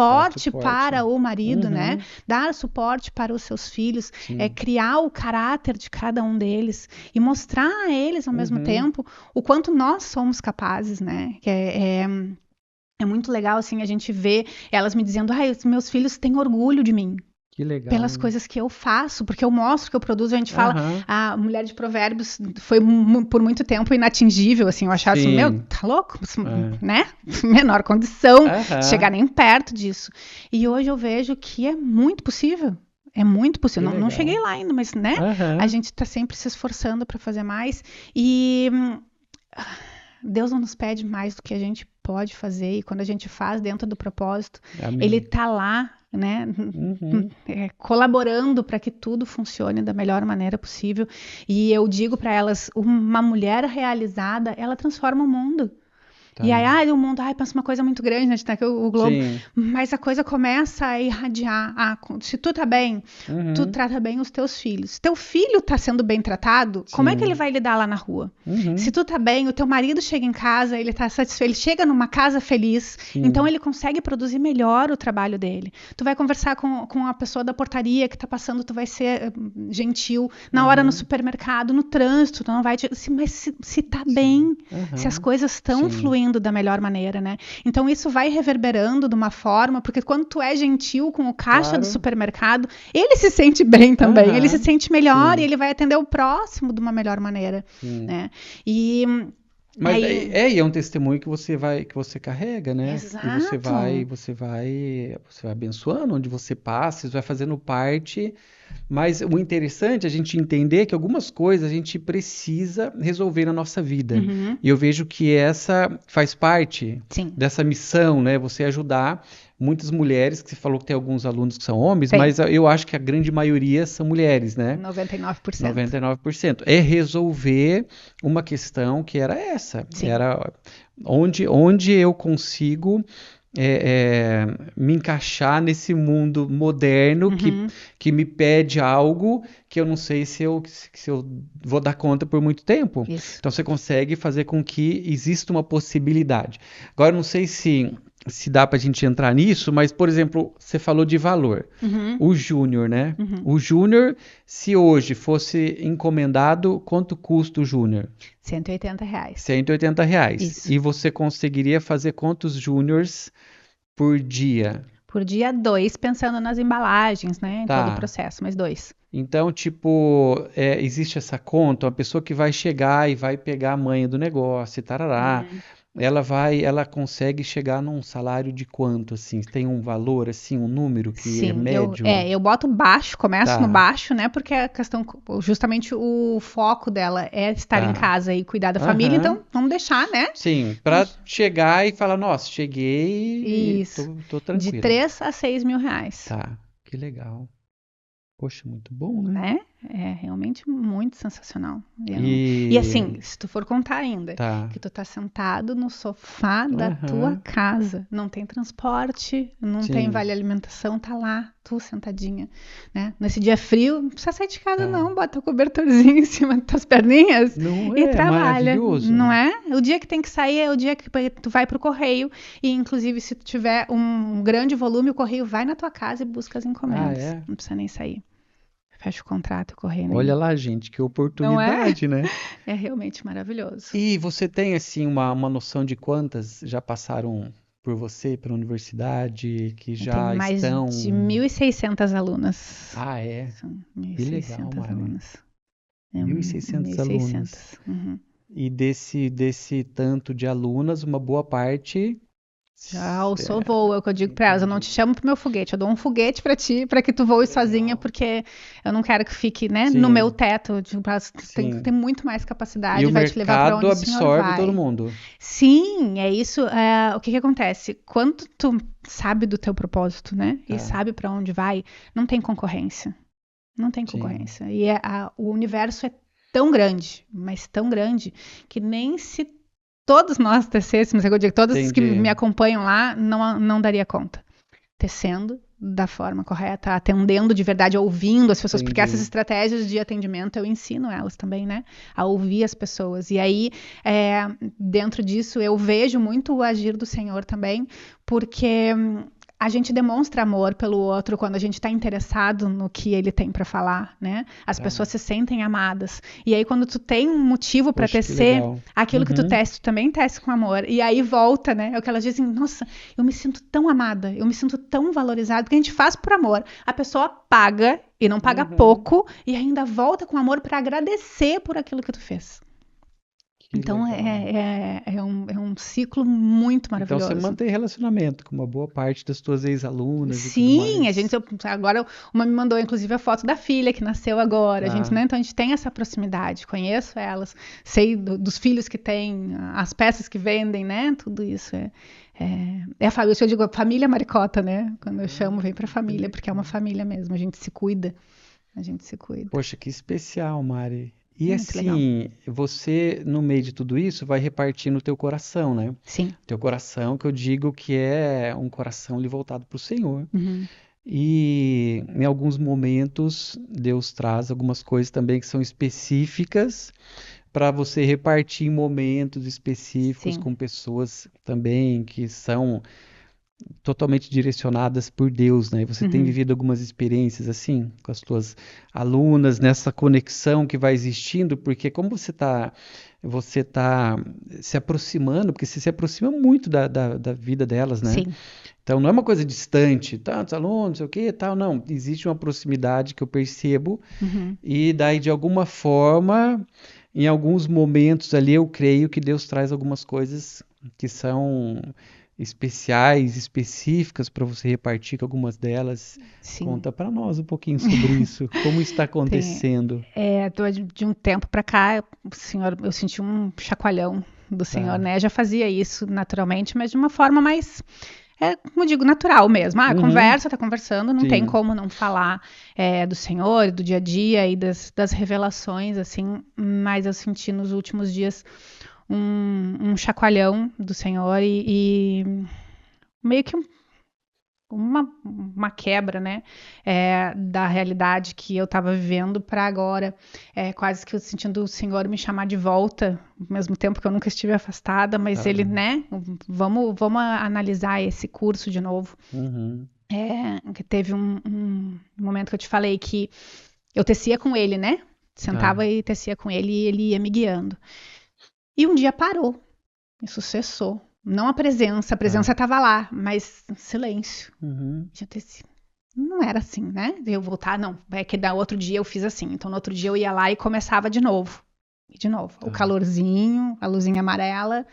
dá suporte suporte. para o marido, né? Uhum, Dar suporte para os seus filhos, sim, criar o caráter de cada um deles e mostrar a eles ao mesmo uhum, tempo o quanto nós somos capazes, né? É muito legal, assim, a gente ver elas me dizendo, os meus filhos têm orgulho de mim. que legal, Pelas né? coisas que eu faço, porque eu mostro que eu produzo, a gente fala, Aham, a Mulher de Provérbios foi por muito tempo inatingível, assim, eu achava assim, meu, sim, tá louco? é. Né? Menor condição de chegar Aham, nem perto disso. E hoje eu vejo que é muito possível. É muito possível. que Não cheguei legal. lá ainda, mas, né? A Aham, gente tá sempre se esforçando para fazer mais. E Deus não nos pede mais do que a gente pode fazer, e quando a gente faz dentro do propósito, Ele amém. está lá, né, Uhum, colaborando para que tudo funcione da melhor maneira possível. E eu digo para elas, uma mulher realizada, ela transforma o mundo. E tá. aí, o mundo, pensa uma coisa muito grande, né? Tá aqui o globo. Sim, Mas a coisa começa a irradiar. Se tu tá bem, tu uhum, trata bem os teus filhos. Teu filho tá sendo bem tratado, como é que ele sim, vai lidar lá na rua? Se uhum, tu tá bem, o teu marido chega em casa, ele tá satisfeito, ele chega numa casa feliz, então sim, ele consegue produzir melhor o trabalho dele. Tu vai conversar com a pessoa da portaria que tá passando, tu vai ser gentil. Na hora no uhum, supermercado, no trânsito, tu não vai... Mas se tá sim, bem, se as aham, coisas estão sim, fluindo da melhor maneira, né? Então isso vai reverberando de uma forma, porque quando tu é gentil com o caixa do claro, supermercado, ele se sente bem também, ele se aham, sente melhor e sim, ele vai atender o próximo de uma melhor maneira, sim. né? E Mas aí, e é um testemunho que você carrega, né? E exato. você vai abençoando onde você passa, isso vai fazendo parte. Mas o interessante é a gente entender que algumas coisas a gente precisa resolver na nossa vida. Uhum, E eu vejo que essa faz parte sim, dessa missão, né? Você ajudar muitas mulheres, que você falou que tem alguns alunos que são homens, tem. mas eu acho que a grande maioria são mulheres, né? 99%. 99%. É resolver uma questão que era essa. Sim. Era onde eu consigo me encaixar nesse mundo moderno Uhum, que me pede algo que eu não sei se eu vou dar conta por muito tempo. isso. Então você consegue fazer com que exista uma possibilidade. Agora, eu não sei se dá para a gente entrar nisso, mas, por exemplo, você falou de valor. Uhum, O júnior, né? uhum. O júnior, se hoje fosse encomendado, quanto custa o júnior? R$ 180. R$ 180. Isso. E você conseguiria fazer quantos júniors por dia? Por dia, 2, pensando nas embalagens, né? Em todo o Tá. processo, mas 2. Então, tipo, existe essa conta, uma pessoa que vai chegar e vai pegar a manha do negócio, e tarará, ela consegue chegar num salário de quanto, assim? Tem um valor, assim, um número que é Sim, médio? eu boto baixo, começo no Tá, baixo, né? Porque a questão, justamente o foco dela é estar em tá. casa e cuidar da família, Aham. então vamos deixar, né? Sim, para chegar e falar, nossa, cheguei e Isso, tô de tranquilo. 3 a 6 mil reais, Tá, que legal. Poxa, muito bom, né? né? É realmente muito sensacional. E E assim, se tu for contar ainda, tá. que tu tá sentado no sofá da tua Aham. casa, não tem transporte, não tem Sim, vale alimentação, tá lá, tu sentadinha, né? Nesse dia frio, não precisa sair de casa tá. não, bota o cobertorzinho em cima das tuas perninhas Não e é trabalha, não maravilhoso? é? O dia que tem que sair é o dia que tu vai pro correio e inclusive se tu tiver um grande volume, o correio vai na tua casa e busca as Ah, encomendas, é? não precisa nem sair. Fecha o contrato, o correio Olha nem. lá, gente, que Não é? oportunidade, né? É realmente maravilhoso. E você tem, assim, uma noção de quantas já passaram por você, pela universidade, que Eu tenho já mais de estão. 1.600 alunas. Ah, é? São Que legal, 1.600 Mari. alunas. É 1.600 alunas. 1.600. Uhum. E desse tanto de alunas, uma boa parte Já o sou voo, é o que eu digo pra elas. Eu não te chamo pro meu foguete, eu dou um foguete pra ti, pra que tu voe sozinha, porque eu não quero que fique, né, no meu teto. Eu digo pra elas, tu tem que ter muito mais E capacidade, o vai te levar pra mercado onde o Senhor absorve todo vai. mundo. Sim, é isso. O que acontece? Quando tu sabe do teu propósito, né, e Tá. sabe pra onde vai, não tem concorrência. Não tem Sim. concorrência. E o universo é tão grande, mas tão grande, que nem se todos nós tecêssemos, eu digo, todos os que Entendi. me acompanham lá, não daria conta. Tecendo da forma correta, atendendo de verdade, ouvindo as pessoas, porque essas Entendi. estratégias de atendimento eu ensino elas também, né? A ouvir as pessoas. E aí, dentro disso, eu vejo muito o agir do Senhor também, porque a gente demonstra amor pelo outro quando a gente está interessado no que ele tem para falar, né? As Tá. pessoas se sentem amadas. E aí, quando tu tem um motivo para Poxa, que tecer, legal. aquilo que tu Uhum. tece, tu também tece com amor. E aí volta, né? É o que elas dizem, nossa, eu me sinto tão amada, eu me sinto tão valorizada, porque a gente faz por amor. A pessoa paga, e não paga Uhum. pouco, e ainda volta com amor para agradecer por aquilo que tu fez. Que Então legal. é um ciclo muito Então maravilhoso. você mantém relacionamento com uma boa parte das tuas ex-alunas e tudo Sim, mais. agora uma me mandou inclusive a foto da filha que nasceu agora. A gente, Tá. né? Então a gente tem essa proximidade, conheço elas, sei dos filhos que têm, as peças que vendem, né? Tudo isso é a família. Isso eu digo, família maricota, né? Quando eu chamo, vem pra família, porque é uma família mesmo. A gente se cuida, a gente se cuida. Poxa, que especial, Mari. E Muito legal. assim, você, no meio de tudo isso, vai repartir no teu coração, né? Sim. Teu coração, que eu digo que é um coração ali voltado para o Senhor. Uhum. E em alguns momentos, Deus traz algumas coisas também que são específicas para você repartir em momentos específicos Sim. com pessoas também que são totalmente direcionadas por Deus, né? E você tem Uhum. vivido algumas experiências assim com as tuas alunas, nessa conexão que vai existindo, porque como você tá se aproximando, porque você se aproxima muito da vida delas, né? Sim. Então não é uma coisa distante, tantos alunos, não sei o que, tal, não. Existe uma proximidade que eu percebo Uhum. e daí de alguma forma, em alguns momentos ali, eu creio que Deus traz algumas coisas que são especiais, específicas para você repartir com algumas delas. Sim. Conta para nós um pouquinho sobre isso, como está acontecendo. De um tempo para cá, eu senti um chacoalhão do Senhor, Tá. né? Já fazia isso naturalmente, mas de uma forma mais, como eu digo, natural mesmo. Uhum. Conversa, tá conversando, não tem Sim. como não falar do Senhor, do dia a dia e das revelações, assim. Mas eu senti nos últimos dias um chacoalhão do Senhor e meio que uma quebra, né, da realidade que eu estava vivendo para agora, quase que eu sentindo o Senhor me chamar de volta, ao mesmo tempo que eu nunca estive afastada, mas Tá. ele, né, vamos analisar esse curso de novo. Uhum. Que teve um momento que eu te falei que eu tecia com ele, né, sentava Tá. e tecia com ele e ele ia me guiando. E um dia parou, isso cessou. Não a presença estava lá, mas silêncio. Uhum. Já tecia. Não era assim, né? Eu voltar, não. É que da outro dia eu fiz assim. Então no outro dia eu ia lá e começava de novo. E de novo. Tá. O calorzinho, a luzinha amarela,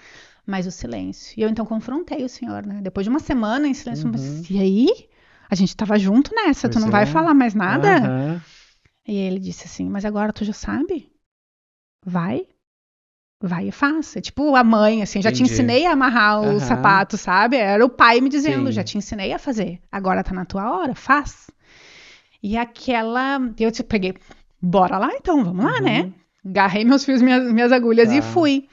mas o silêncio. E eu então confrontei o Senhor, né? Depois de uma semana em silêncio, mas e aí? A gente tava junto nessa, tu Pois não vai falar mais nada? Aham. E ele disse assim, mas agora tu já sabe? Vai e faz. É tipo a mãe, assim, já te Entendi. ensinei a amarrar o Aham. sapato, sabe? Era o pai me dizendo, Sim. já te ensinei a fazer. Agora tá na tua hora, faz. E eu te peguei, bora lá então, vamos lá, né? Uhum. Agarrei meus fios, minhas agulhas Tá. e fui.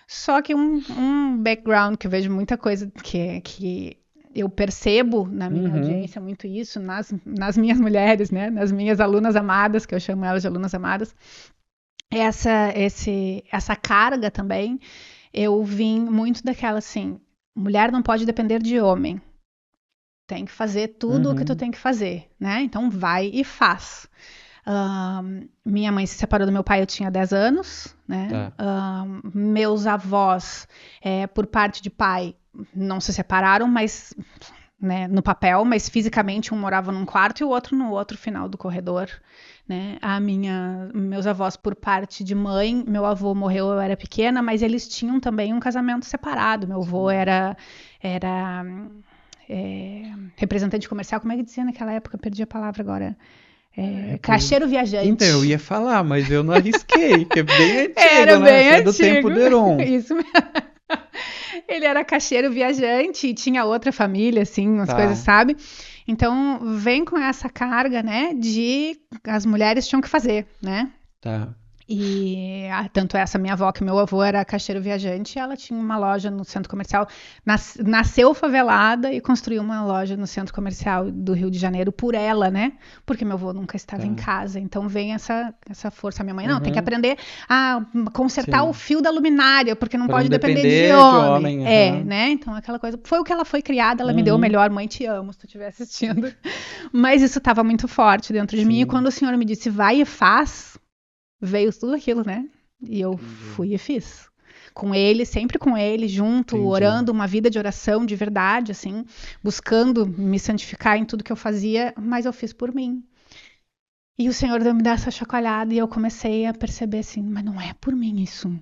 Só que um background que eu vejo muita coisa que eu percebo na minha Uhum. audiência, muito isso, nas minhas mulheres, né? Nas minhas alunas amadas, que eu chamo elas de alunas amadas. Essa carga também, eu vim muito daquela assim, mulher não pode depender de homem. Tem que fazer tudo o que tu tem que fazer, né? Então vai e faz. Minha mãe se separou do meu pai, eu tinha 10 anos, né? Tá. Meus avós, por parte de pai, não se separaram, mas né, no papel, mas fisicamente um morava num quarto e o outro no outro final do corredor, né? Meus avós por parte de mãe, meu avô morreu, eu era pequena, mas eles tinham também um casamento separado. Meu avô era representante comercial, como é que dizia naquela época? Perdi a palavra agora. Caixeiro viajante. Então, eu ia falar, mas eu não arrisquei, que é bem antigo, Era né? bem É do antigo. tempo do Heron. Isso mesmo. Ele era caixeiro viajante e tinha outra família, assim, umas coisas, sabe? Então, vem com essa carga, né, de as mulheres tinham que fazer, né? Tá. E tanto essa minha avó, que meu avô era caixeiro viajante, ela tinha uma loja no centro comercial, nasceu favelada e construiu uma loja no centro comercial do Rio de Janeiro por ela, né? Porque meu avô nunca estava em casa. Então vem essa força. Minha mãe, não, tem que aprender a consertar o fio da luminária, porque não pode depender de homem. Né? Então aquela coisa. Foi o que ela foi criada, ela me deu o melhor. Mãe, te amo, se tu estiver assistindo. Mas isso estava muito forte dentro de mim. E quando o senhor me disse, vai e faz, veio tudo aquilo, né? E eu fui e fiz. Com ele, sempre com ele, junto, orando, uma vida de oração de verdade, assim, buscando me santificar em tudo que eu fazia, mas eu fiz por mim. E o Senhor me dá essa chacoalhada e eu comecei a perceber assim, mas não é por mim isso.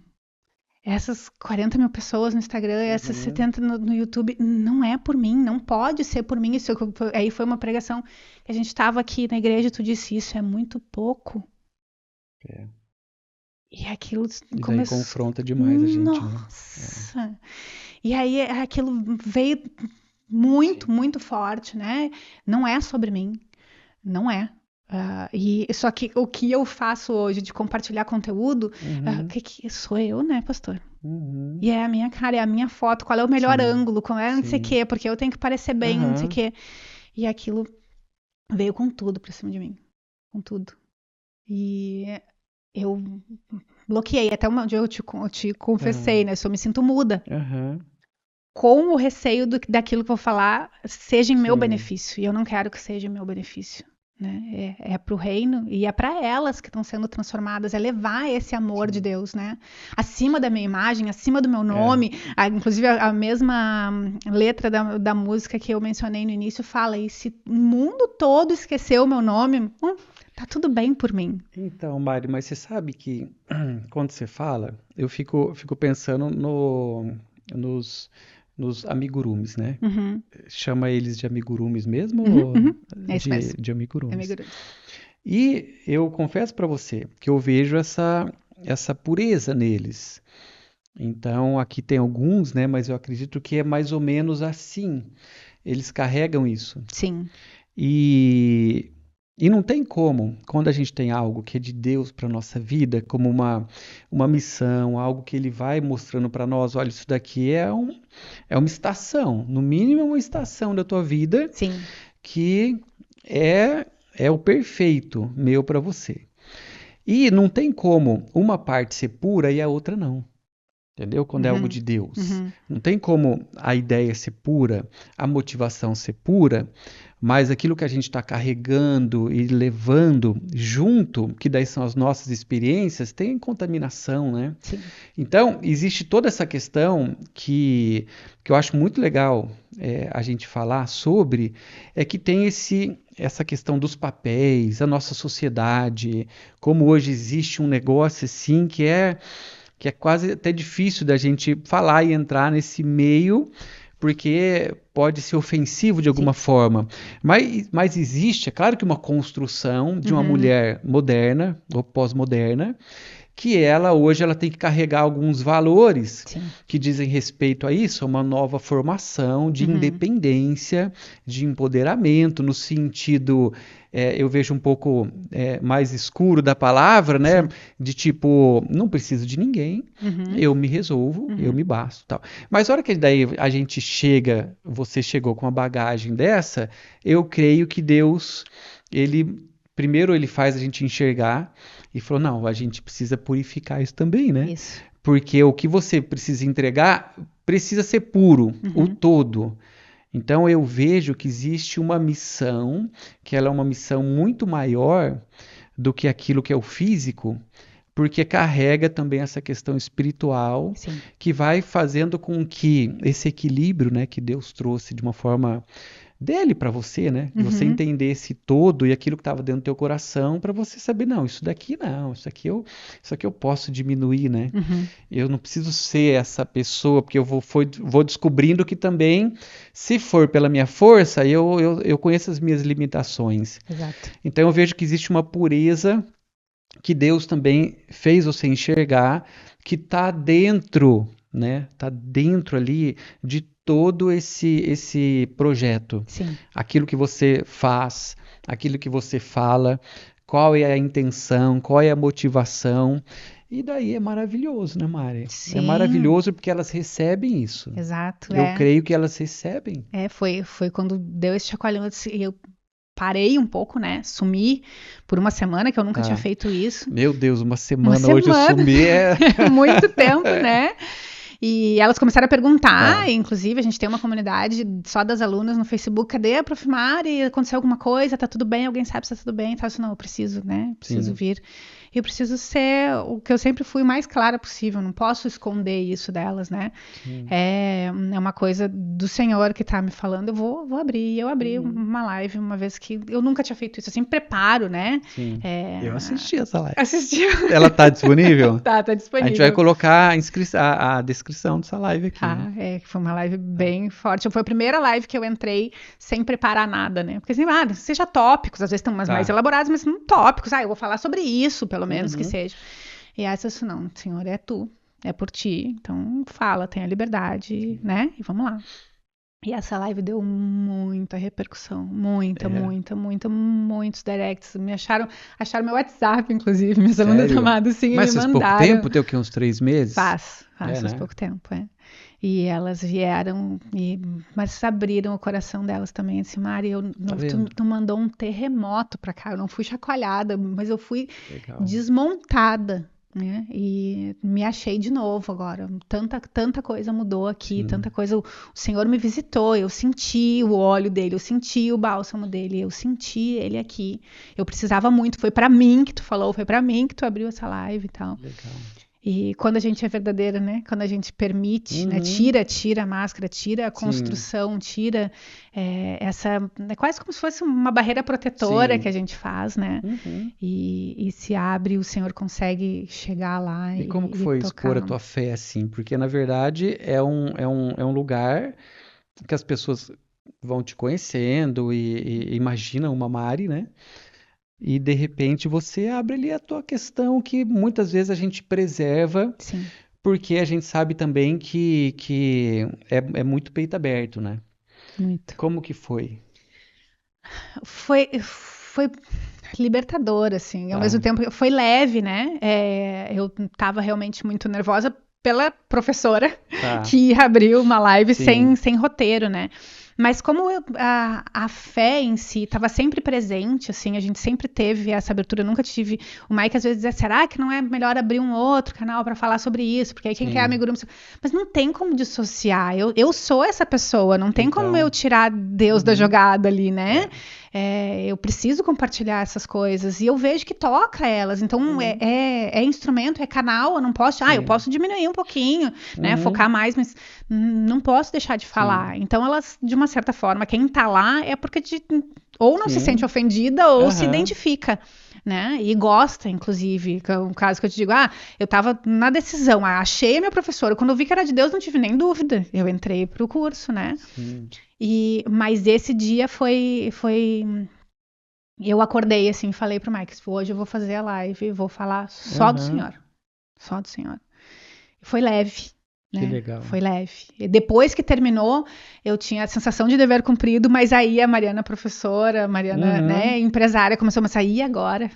Essas 40 mil pessoas no Instagram, essas 70 no YouTube, não é por mim, não pode ser por mim. Isso aí foi uma pregação que a gente estava aqui na igreja e tu disse, isso é muito pouco. E aquilo começou... confronta demais a gente. Nossa! Né? E aí aquilo veio muito forte, né? Não é sobre mim. Não é. Só que o que eu faço hoje de compartilhar conteúdo, que sou eu, né, pastor? E é a minha cara, é a minha foto, qual é o melhor ângulo, qual é não sei o quê, porque eu tenho que parecer bem, não sei o quê. E aquilo veio com tudo pra cima de mim. Com tudo. E eu bloqueei, até um dia eu te confessei, né? Eu me sinto muda. Com o receio daquilo que eu vou falar seja em meu benefício. E eu não quero que seja em meu benefício. Né? É para o reino e é para elas que estão sendo transformadas, é levar esse amor de Deus, né? Acima da minha imagem, acima do meu nome. Inclusive a mesma letra da música que eu mencionei no início fala, e se o mundo todo esqueceu o meu nome, tá tudo bem por mim. Então, Mari, mas você sabe que quando você fala, eu fico pensando nos amigurumis, né? Chama eles de amigurumis mesmo? Ou de amigurumis? E eu confesso para você que eu vejo essa pureza neles. Então, aqui tem alguns, né? Mas eu acredito que é mais ou menos assim. Eles carregam isso. Sim. E não tem como, quando a gente tem algo que é de Deus para a nossa vida, como uma missão, algo que Ele vai mostrando para nós, olha, isso daqui é uma estação, no mínimo é uma estação da tua vida, Sim. Que é o perfeito meu para você. E não tem como uma parte ser pura e a outra não. Entendeu? Quando é algo de Deus. Não tem como a ideia ser pura, a motivação ser pura, mas aquilo que a gente está carregando e levando junto, que daí são as nossas experiências, tem contaminação, né? Sim. Então, existe toda essa questão que eu acho muito legal a gente falar sobre, é que tem essa questão dos papéis, a nossa sociedade, como hoje existe um negócio assim que é quase até difícil da gente falar e entrar nesse meio, porque pode ser ofensivo de alguma forma. Mas existe, é claro que uma construção de uma mulher moderna ou pós-moderna, que hoje ela tem que carregar alguns valores que dizem respeito a isso, a uma nova formação de independência, de empoderamento, no sentido, eu vejo um pouco mais escuro da palavra, né? De tipo, não preciso de ninguém, eu me resolvo, eu me basto, tal. Mas a hora que daí a gente você chegou com uma bagagem dessa, eu creio que Deus, primeiro ele faz a gente enxergar e falou, não, a gente precisa purificar isso também, né? Isso. Porque o que você precisa entregar precisa ser puro, o todo. Então eu vejo que existe uma missão, que ela é uma missão muito maior do que aquilo que é o físico, porque carrega também essa questão espiritual, que vai fazendo com que esse equilíbrio, né, que Deus trouxe de uma forma dele para você, né? Que você entendesse todo e aquilo que estava dentro do teu coração para você saber, não, isso daqui não, isso aqui eu posso diminuir, né? Eu não preciso ser essa pessoa, porque eu vou descobrindo que também, se for pela minha força, eu conheço as minhas limitações. Exato. Então eu vejo que existe uma pureza que Deus também fez você enxergar, que está dentro, né? Está dentro ali de todo esse projeto. Sim. Aquilo que você faz, aquilo que você fala, qual é a intenção, qual é a motivação. E daí é maravilhoso, né, Mari? Sim. É maravilhoso porque elas recebem isso. Exato. Eu creio que elas recebem. Foi quando deu esse chacoalhão, eu parei um pouco, né? Sumi por uma semana, que eu nunca tinha feito isso. Meu Deus, uma semana hoje eu sumi Muito tempo, né? E elas começaram a perguntar, inclusive a gente tem uma comunidade só das alunas no Facebook, cadê a Prof. Mari? Aconteceu alguma coisa? Tá tudo bem? Alguém sabe se tá tudo bem? Eu disse, não, eu preciso, né? Preciso vir. Eu preciso ser o que eu sempre fui mais clara possível, não posso esconder isso delas, né? É uma coisa do Senhor que tá me falando, eu vou abrir. Eu abri uma live uma vez que eu nunca tinha feito isso, eu sempre preparo, né? Sim. Eu assisti essa live. Assistiu? Ela tá disponível? Tá disponível. A gente vai colocar a descrição dessa live aqui. Foi uma live bem forte. Foi a primeira live que eu entrei sem preparar nada, né? Porque assim, seja tópicos, às vezes tem umas mais elaboradas, mas não tópicos. Eu vou falar sobre isso, pelo menos que seja. E essa, não, Senhor, é tu, é por ti. Então fala, tenha liberdade, né? E vamos lá. E essa live deu muita repercussão, muitos directs. Acharam meu WhatsApp, inclusive, minhas alunas amadas, sim, mas me faz mandaram. pouco tempo, tem o quê, uns 3 meses? Faz pouco tempo, E elas vieram, mas abriram o coração delas também. Assim, Mari, tu mandou um terremoto pra cá. Eu não fui chacoalhada, mas eu fui desmontada, né? E me achei de novo agora. Tanta coisa mudou aqui, tanta coisa. O Senhor me visitou, eu senti o óleo dele, eu senti o bálsamo dele, eu senti ele aqui. Eu precisava muito, foi pra mim que tu falou, foi pra mim que tu abriu essa live e tal. Legal. E quando a gente é verdadeira, né? Quando a gente permite, né? Tira a máscara, tira a construção, tira essa... É quase como se fosse uma barreira protetora que a gente faz, né? E se abre, o Senhor consegue chegar lá e como que foi expor a tua fé assim? Porque, na verdade, é um lugar que as pessoas vão te conhecendo e imaginam uma Mari, né? E, de repente, você abre ali a tua questão que muitas vezes a gente preserva, porque a gente sabe também que é muito peito aberto, né? Muito. Como que foi? Foi libertador, assim. Ao mesmo tempo, foi leve, né? Eu estava realmente muito nervosa pela professora que abriu uma live sem roteiro, né? Mas como a fé em si estava sempre presente, assim, a gente sempre teve essa abertura, eu nunca tive... O Mike às vezes dizia, será que não é melhor abrir um outro canal para falar sobre isso? Porque aí quem quer amigurumi... Mas não tem como dissociar, eu sou essa pessoa, não tem como eu tirar Deus da jogada ali, né? Eu preciso compartilhar essas coisas, e eu vejo que toca elas, então é instrumento, é canal, eu não posso... eu posso diminuir um pouquinho, né? Focar mais, mas não posso deixar de falar. Então elas, de uma certa forma, quem tá lá é porque ou não se sente ofendida ou se identifica, né? E gosta, inclusive, que é um caso que eu te digo, eu tava na decisão, achei a minha professora, quando eu vi que era de Deus, não tive nem dúvida, eu entrei pro curso, né? Mas esse dia foi eu acordei assim, falei pro Mike, hoje eu vou fazer a live, vou falar só do Senhor, foi leve. Que legal. Foi leve. E depois que terminou, eu tinha a sensação de dever cumprido, mas aí a Mariana professora, né, empresária, começou a sair agora.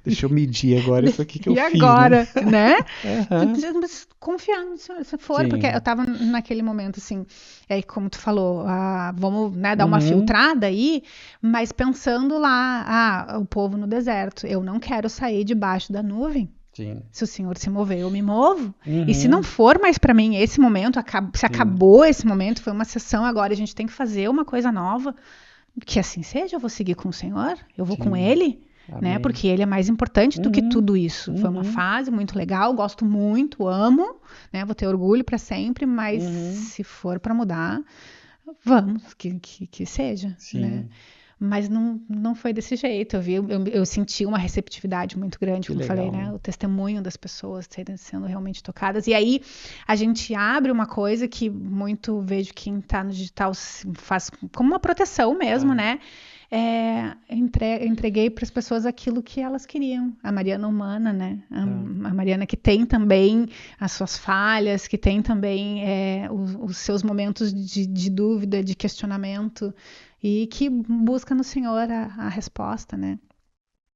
Deixa eu medir agora isso aqui que eu fiz. E agora, né? Mas confiar no Senhor, se for, porque eu tava naquele momento assim, como tu falou, vamos, né, dar uma filtrada aí, mas pensando lá, o povo no deserto, eu não quero sair debaixo da nuvem. Se o Senhor se mover, eu me movo. E se não for mais para mim esse momento, se acabou esse momento, foi uma sessão agora, a gente tem que fazer uma coisa nova, que assim seja, eu vou seguir com o Senhor, eu vou com Ele, né? Porque Ele é mais importante do que tudo isso. Foi uma fase muito legal, gosto muito, amo, né? Vou ter orgulho para sempre, mas se for para mudar, vamos, que seja, Sim. né? Mas não foi desse jeito. Eu senti uma receptividade muito grande, Que como eu falei, legal. né? O testemunho das pessoas sendo realmente tocadas. E aí a gente abre uma coisa que muito vejo quem está no digital faz como uma proteção mesmo, né? Entreguei para as pessoas aquilo que elas queriam. A Mariana humana, né? A Mariana que tem também as suas falhas, que tem também os seus momentos de dúvida, de questionamento, e que busca no Senhor a resposta, né?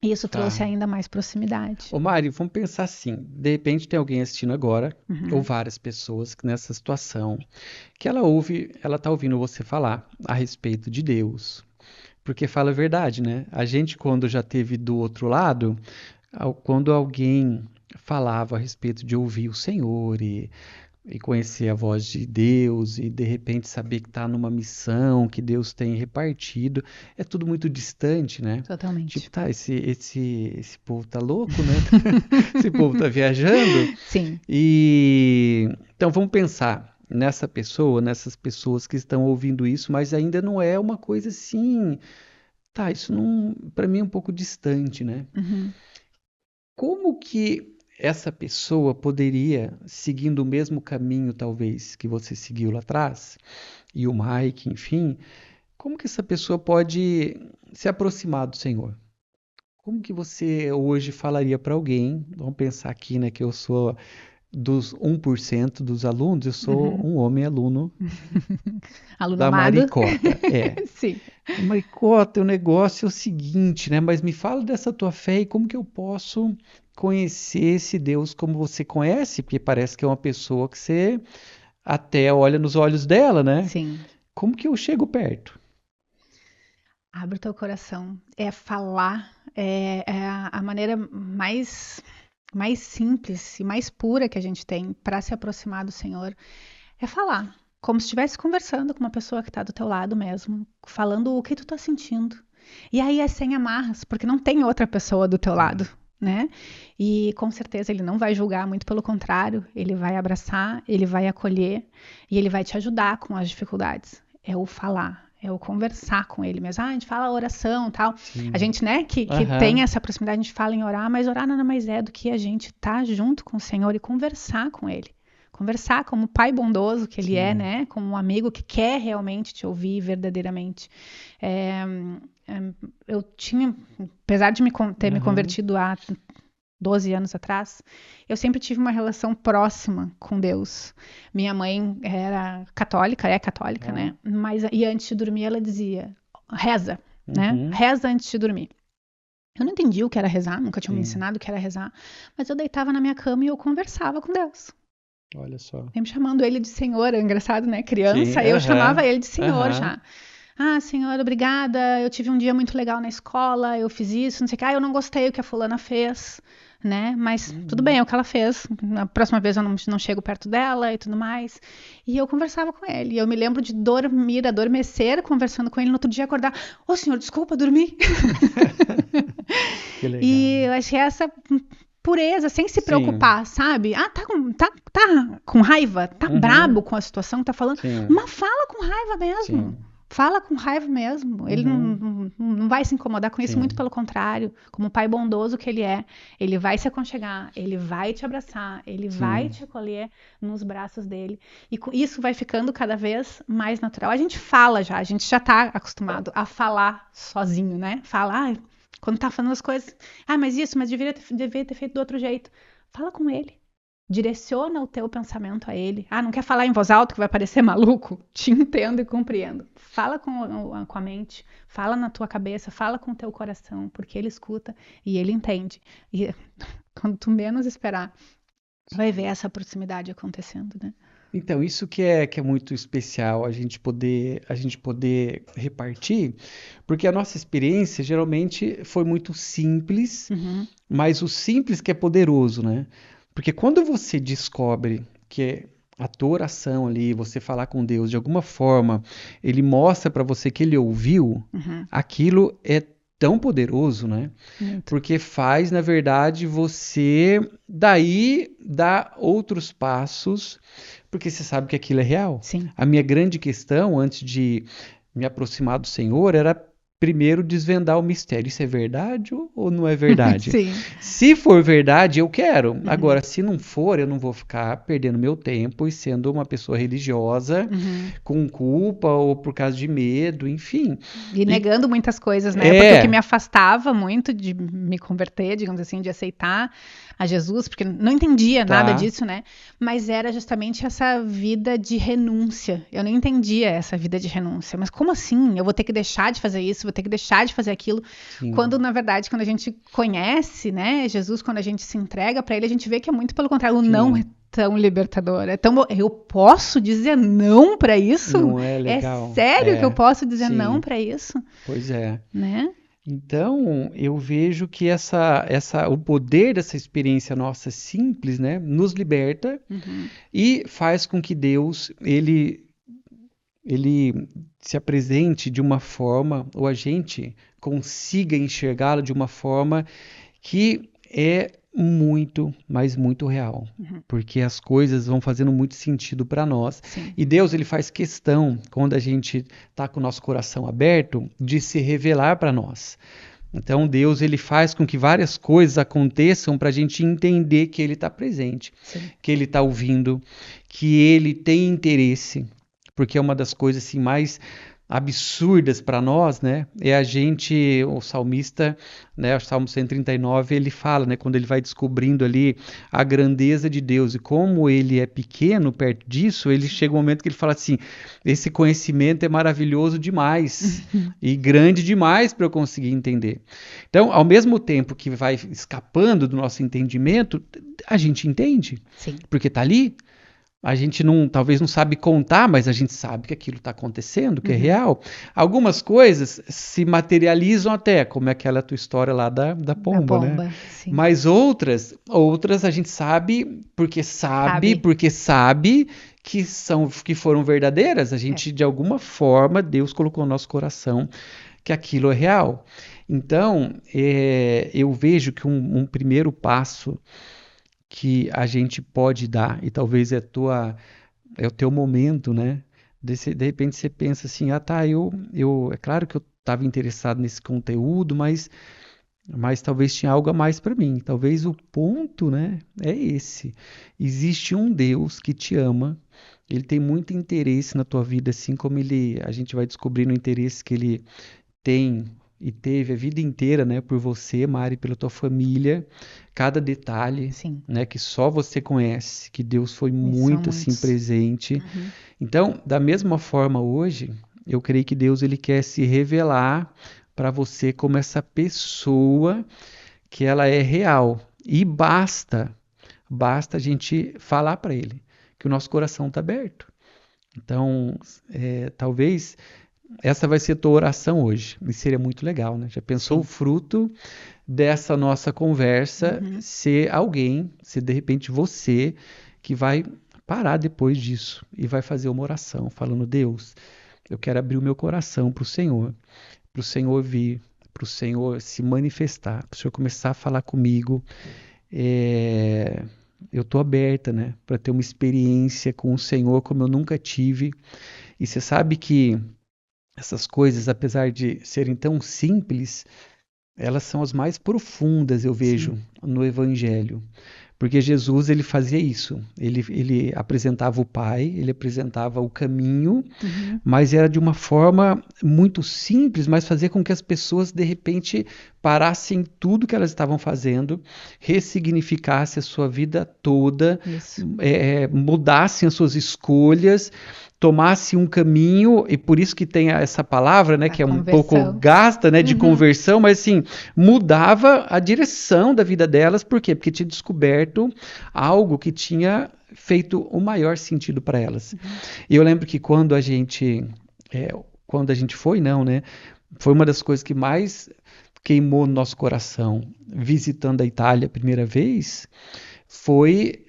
E isso trouxe ainda mais proximidade. Ô Mari, vamos pensar assim, de repente tem alguém assistindo agora, ou várias pessoas nessa situação, que ela tá ouvindo você falar a respeito de Deus, porque fala a verdade, né? A gente, quando já teve do outro lado, quando alguém falava a respeito de ouvir o Senhor e conhecer a voz de Deus e de repente saber que está numa missão que Deus tem repartido, é tudo muito distante, né? Totalmente. Tipo, tá, esse povo tá louco, né? Esse povo tá viajando. Sim. Então vamos pensar nessa pessoa, nessas pessoas que estão ouvindo isso, mas ainda não é uma coisa assim, tá, isso não, para mim é um pouco distante, né? Como que essa pessoa poderia, seguindo o mesmo caminho, talvez, que você seguiu lá atrás, e o Mike, enfim, como que essa pessoa pode se aproximar do Senhor? Como que você hoje falaria para alguém? Vamos pensar aqui, né, que eu sou dos 1% dos alunos, eu sou um homem aluno Aluno da amado. Maricota. Sim. Maricota, o negócio é o seguinte, né? Mas me fala dessa tua fé e como que eu posso conhecer esse Deus como você conhece, porque parece que é uma pessoa que você até olha nos olhos dela, né? Sim. Como que eu chego perto? Abre o teu coração. É falar. É a maneira mais simples e mais pura que a gente tem para se aproximar do Senhor. É falar. Como se estivesse conversando com uma pessoa que está do teu lado mesmo. Falando o que tu tá sentindo. E aí é sem amarras, porque não tem outra pessoa do teu lado, né? E com certeza ele não vai julgar, muito pelo contrário. Ele vai abraçar, ele vai acolher e ele vai te ajudar com as dificuldades. É o falar. É o conversar com ele mesmo. A gente fala oração e tal. Sim. A gente, né, que tem essa proximidade, a gente fala em orar, mas orar nada mais é do que a gente estar junto com o Senhor e conversar com ele. Conversar como pai bondoso que ele é, né? Como um amigo que quer realmente te ouvir verdadeiramente. Eu tinha, apesar de ter me convertido há 12 anos atrás, eu sempre tive uma relação próxima com Deus. Minha mãe era católica, é católica, né? E antes de dormir ela dizia, reza, né? Reza antes de dormir. Eu não entendi o que era rezar, nunca tinha me ensinado o que era rezar, mas eu deitava na minha cama e eu conversava com Deus. Olha só. Sempre chamando ele de Senhor, é engraçado, né? Criança, eu chamava ele de Senhor já. Ah, Senhor, obrigada, eu tive um dia muito legal na escola, eu fiz isso, não sei o que. Eu não gostei do que a fulana fez, né? Mas tudo bem, é o que ela fez. Na próxima vez eu não chego perto dela e tudo mais. E eu conversava com ele. E eu me lembro de adormecer, conversando com ele, no outro dia acordar. Ô, senhor, desculpa, dormi. Que legal. E eu achei essa pureza, sem se preocupar, sabe? Ah, tá com raiva, tá brabo com a situação que tá falando, mas fala com raiva mesmo. Sim. Fala com raiva mesmo. Ele não vai se incomodar com isso, muito pelo contrário. Como pai bondoso que ele é, ele vai se aconchegar, ele vai te abraçar, ele vai te acolher nos braços dele. E isso vai ficando cada vez mais natural. A gente fala já, a gente já tá acostumado a falar sozinho, né? Falar, quando tá falando as coisas, mas devia ter feito do outro jeito. Fala com ele. Direciona o teu pensamento a ele. Não quer falar em voz alta que vai parecer maluco? Te entendo e compreendo. Fala com a mente, fala na tua cabeça, fala com o teu coração, porque ele escuta e ele entende. E quando tu menos esperar, vai ver essa proximidade acontecendo, né? Então, isso que é muito especial, a gente poder repartir, porque a nossa experiência geralmente foi muito simples, mas o simples que é poderoso, né? Porque quando você descobre que a tua oração ali, você falar com Deus, de alguma forma, ele mostra para você que ele ouviu, aquilo é tão poderoso, né? Muito. Porque faz, na verdade, você daí dar outros passos porque você sabe que aquilo é real. Sim. A minha grande questão, antes de me aproximar do Senhor, era primeiro desvendar o mistério. Isso é verdade ou não é verdade? Sim. Se for verdade, eu quero. Uhum. Agora, se não for, eu não vou ficar perdendo meu tempo e sendo uma pessoa religiosa com culpa ou por causa de medo, enfim. E negando muitas coisas, né? Porque o que me afastava muito de me converter, digamos assim, de aceitar a Jesus, porque não entendia nada disso, né? Mas era justamente essa vida de renúncia. Eu não entendia essa vida de renúncia. Mas como assim? Eu vou ter que deixar de fazer isso, vou ter que deixar de fazer aquilo. Sim. Quando, na verdade, quando a gente conhece, né, Jesus, quando a gente se entrega para ele, a gente vê que é muito pelo contrário, o não é tão libertador. É tão, eu posso dizer não para isso? Não é legal. É sério que eu posso dizer sim. não para isso? Pois é. Né? Então, eu vejo que o poder dessa experiência nossa simples, né, nos liberta e faz com que Deus, ele se apresente de uma forma, ou a gente consiga enxergá-lo de uma forma que é muito, mas muito real. Porque as coisas vão fazendo muito sentido para nós. Sim. E Deus, ele faz questão, quando a gente está com o nosso coração aberto, de se revelar para nós. Então Deus, ele faz com que várias coisas aconteçam para a gente entender que ele está presente, que ele está ouvindo, que ele tem interesse, porque é uma das coisas assim, mais absurdas para nós, né? É a gente, o salmista, né, o Salmo 139, ele fala, né, quando ele vai descobrindo ali a grandeza de Deus e como ele é pequeno perto disso, ele chega um momento que ele fala assim: esse conhecimento é maravilhoso demais e grande demais para eu conseguir entender. Então, ao mesmo tempo que vai escapando do nosso entendimento, a gente entende, porque está ali. A gente talvez não sabe contar, mas a gente sabe que aquilo está acontecendo, que é real. Algumas coisas se materializam até, como é aquela tua história lá da pomba, né? Sim. Mas outras a gente sabe que foram verdadeiras. A gente, de alguma forma, Deus colocou no nosso coração que aquilo é real. Então, eu vejo que um primeiro passo que a gente pode dar, e talvez é o teu momento, né? De repente você pensa assim, é claro que eu estava interessado nesse conteúdo, mas talvez tinha algo a mais para mim. Talvez o ponto, né, é esse. Existe um Deus que te ama, ele tem muito interesse na tua vida, assim como a gente vai descobrindo o interesse que ele tem e teve a vida inteira, né, por você, Mari, pela tua família, cada detalhe, né, que só você conhece, que Deus foi muito assim presente. Então, da mesma forma hoje, eu creio que Deus, ele quer se revelar para você como essa pessoa que ela é real. E basta a gente falar para ele que o nosso coração está aberto. Então, talvez essa vai ser a tua oração hoje. E seria muito legal, né? Já pensou o fruto dessa nossa conversa ser de repente você, que vai parar depois disso e vai fazer uma oração, falando: Deus, eu quero abrir o meu coração para o Senhor vir, para o Senhor se manifestar, para o Senhor começar a falar comigo. Eu estou aberta, né, para ter uma experiência com o Senhor como eu nunca tive. E você sabe que essas coisas, apesar de serem tão simples, elas são as mais profundas, eu vejo, no Evangelho. Porque Jesus, ele fazia isso. Ele apresentava o Pai, ele apresentava o caminho, mas era de uma forma muito simples, mas fazia com que as pessoas, de repente, parassem tudo que elas estavam fazendo, ressignificassem a sua vida toda, mudassem as suas escolhas, tomasse um caminho, e por isso que tem essa palavra, né, que é um pouco gasta, né, de conversão, mas assim, mudava a direção da vida delas. Por quê? Porque tinha descoberto algo que tinha feito o maior sentido para elas. E eu lembro que quando a gente foi, foi uma das coisas que mais queimou no nosso coração, visitando a Itália a primeira vez, foi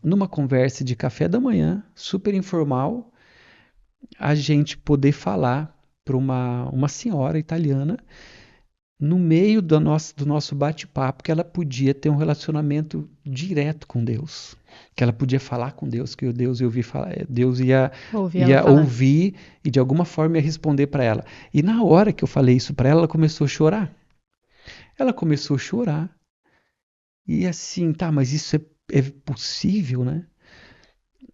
numa conversa de café da manhã, super informal, a gente poder falar para uma senhora italiana no meio do nosso bate-papo, que ela podia ter um relacionamento direto com Deus. Que ela podia falar com Deus, que Deus ia ouvir e de alguma forma ia responder para ela. E na hora que eu falei isso para ela começou a chorar. Ela começou a chorar. E assim, tá, mas isso é possível, né?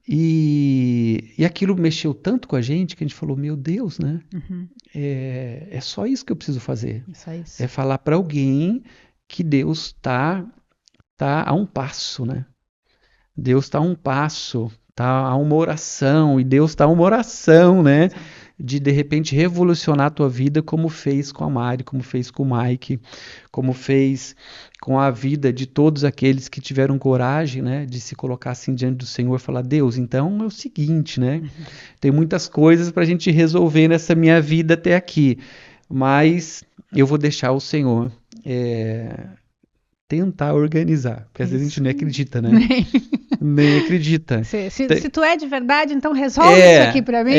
E aquilo mexeu tanto com a gente que a gente falou, meu Deus, né? Uhum. É só isso que eu preciso fazer. Só isso. É falar para alguém que Deus tá a um passo, né? Deus está a um passo, está a uma oração, e Deus está a uma oração, né? De repente revolucionar a tua vida, como fez com a Mari, como fez com o Mike, como fez com a vida de todos aqueles que tiveram coragem, né? De se colocar assim diante do Senhor e falar, Deus, então é o seguinte, né? Tem muitas coisas para a gente resolver nessa minha vida até aqui, mas eu vou deixar o Senhor tentar organizar, porque às vezes a gente nem acredita, né? Nem acredita. Se tu é de verdade, então resolve isso aqui pra mim.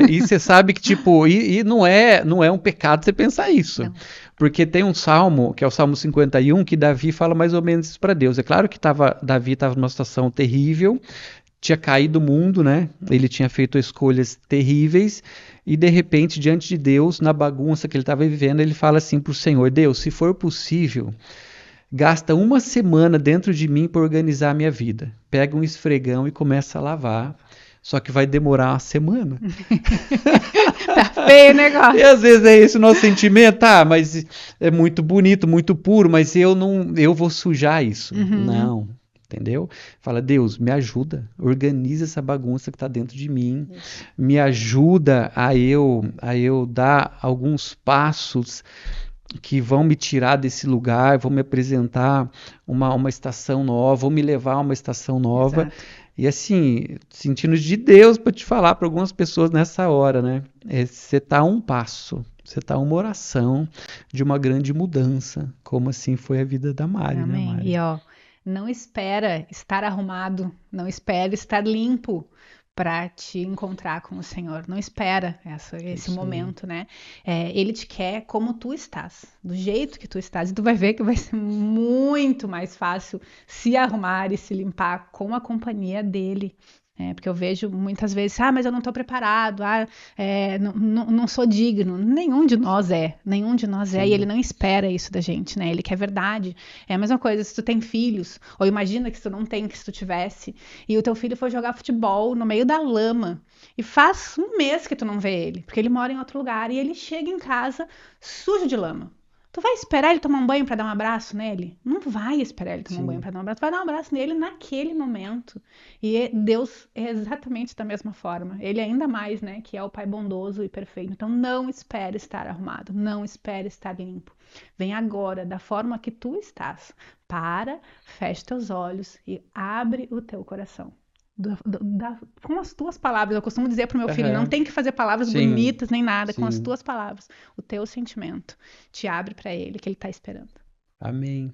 E você sabe que, tipo, e não é um pecado você pensar isso. Não. Porque tem um salmo, que é o Salmo 51, que Davi fala mais ou menos isso pra Deus. É claro que Davi estava numa situação terrível, tinha caído o mundo, né? Ele tinha feito escolhas terríveis, e de repente, diante de Deus, na bagunça que ele estava vivendo, ele fala assim pro Senhor, Deus, se for possível, gasta uma semana dentro de mim para organizar a minha vida. Pega um esfregão e começa a lavar. Só que vai demorar uma semana. Tá feio o negócio. E às vezes é esse o nosso sentimento. Mas é muito bonito, muito puro, mas eu vou sujar isso. Uhum. Não, entendeu? Fala, Deus, me ajuda. Organiza essa bagunça que está dentro de mim. Isso. Me ajuda a eu dar alguns passos que vão me tirar desse lugar, vão me apresentar uma estação nova, vão me levar a uma estação nova. Exato. E assim, sentindo de Deus para te falar para algumas pessoas nessa hora, né? Você está a um passo, você está a uma oração de uma grande mudança, como assim foi a vida da Mari. Amém. Né, Mari? E não espera estar arrumado, não espera estar limpo para te encontrar com o Senhor. Não espera esse momento, né? Ele te quer como tu estás, do jeito que tu estás. E tu vai ver que vai ser muito mais fácil se arrumar e se limpar com a companhia dele. Porque eu vejo muitas vezes, mas eu não estou preparado, não sou digno. Nenhum de nós é, e ele não espera isso da gente, né? Ele quer verdade. É a mesma coisa se tu tem filhos, ou imagina que se tu não tem, que se tu tivesse, e o teu filho for jogar futebol no meio da lama, e faz um mês que tu não vê ele, porque ele mora em outro lugar, e ele chega em casa sujo de lama. Tu vai esperar ele tomar um banho para dar um abraço nele? Não vai esperar ele tomar um banho para dar um abraço. Tu vai dar um abraço nele naquele momento. E Deus é exatamente da mesma forma. Ele ainda mais, né? Que é o Pai bondoso e perfeito. Então não espere estar arrumado. Não espere estar limpo. Vem agora, da forma que tu estás. Fecha teus olhos e abre o teu coração. Com as tuas palavras, eu costumo dizer para o meu filho, não tem que fazer palavras bonitas nem nada, com as tuas palavras, o teu sentimento, te abre para ele, que ele está esperando. Amém.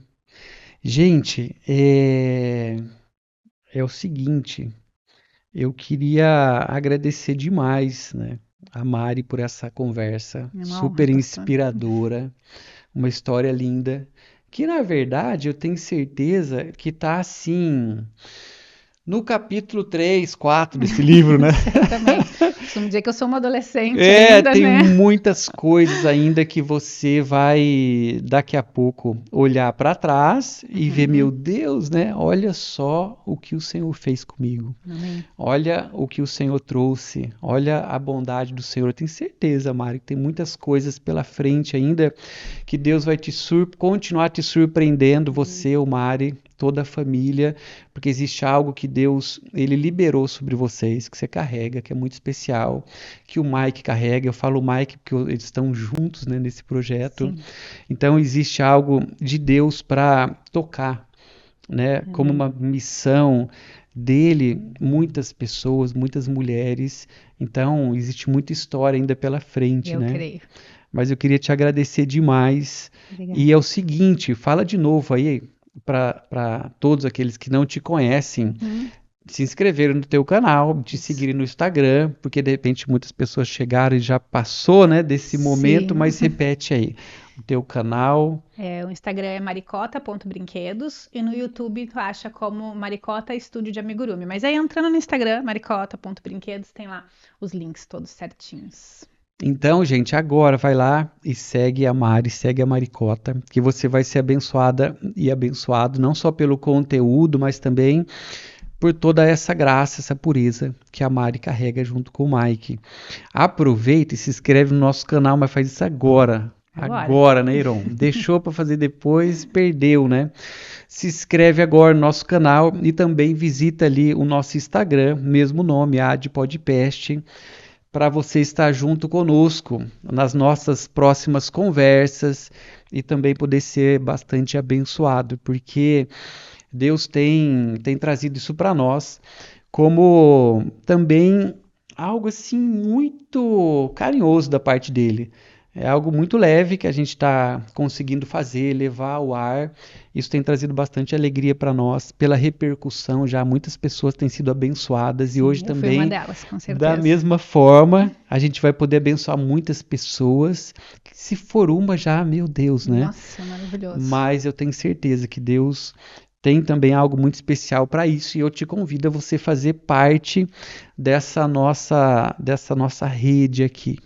Gente, é o seguinte, eu queria agradecer demais, né, a Mari por essa conversa super inspiradora, uma história linda, que na verdade eu tenho certeza que está assim... No capítulo 3, 4 desse livro, né? Também. Costumo dizer que eu sou uma adolescente ainda, tem né? muitas coisas ainda que você vai, daqui a pouco, olhar para trás e ver, meu Deus, né? Olha só o que o Senhor fez comigo. Amém. Olha o que o Senhor trouxe. Olha a bondade do Senhor. Eu tenho certeza, Mari, que tem muitas coisas pela frente ainda que Deus vai continuar te surpreendendo, você, o Mari, toda a família, porque existe algo que Deus, ele liberou sobre vocês, que você carrega, que é muito especial, que o Mike carrega. Eu falo o Mike porque eles estão juntos, né, nesse projeto. Sim. Então existe algo de Deus para tocar, né, como uma missão dele, muitas pessoas, muitas mulheres. Então existe muita história ainda pela frente, né? Eu creio. Mas eu queria te agradecer demais. Obrigada. E é o seguinte, fala de novo aí, para todos aqueles que não te conhecem, se inscreverem no teu canal, te seguirem no Instagram, porque de repente muitas pessoas chegaram e já passou, né, desse momento, Sim. mas repete aí, o teu canal. O Instagram é maricota.brinquedos e no YouTube tu acha como Maricota Estúdio de Amigurumi. Mas aí entrando no Instagram, maricota.brinquedos, tem lá os links todos certinhos. Então, gente, agora vai lá e segue a Mari, segue a Maricota, que você vai ser abençoada e abençoado, não só pelo conteúdo, mas também por toda essa graça, essa pureza que a Mari carrega junto com o Mike. Aproveita e se inscreve no nosso canal, mas faz isso agora. Agora, né, Iron? Deixou para fazer depois, perdeu, né? Se inscreve agora no nosso canal e também visita ali o nosso Instagram, mesmo nome, ADPodcast, para você estar junto conosco nas nossas próximas conversas e também poder ser bastante abençoado, porque Deus tem trazido isso para nós como também algo assim muito carinhoso da parte dele. É algo muito leve que a gente está conseguindo fazer, levar ao ar. Isso tem trazido bastante alegria para nós, pela repercussão. Já muitas pessoas têm sido abençoadas. Sim, e hoje também, fui uma delas, com certeza. Da mesma forma, a gente vai poder abençoar muitas pessoas. Se for uma já, meu Deus, né? Nossa, maravilhoso. Mas eu tenho certeza que Deus tem também algo muito especial para isso. E eu te convido a você fazer parte dessa nossa rede aqui.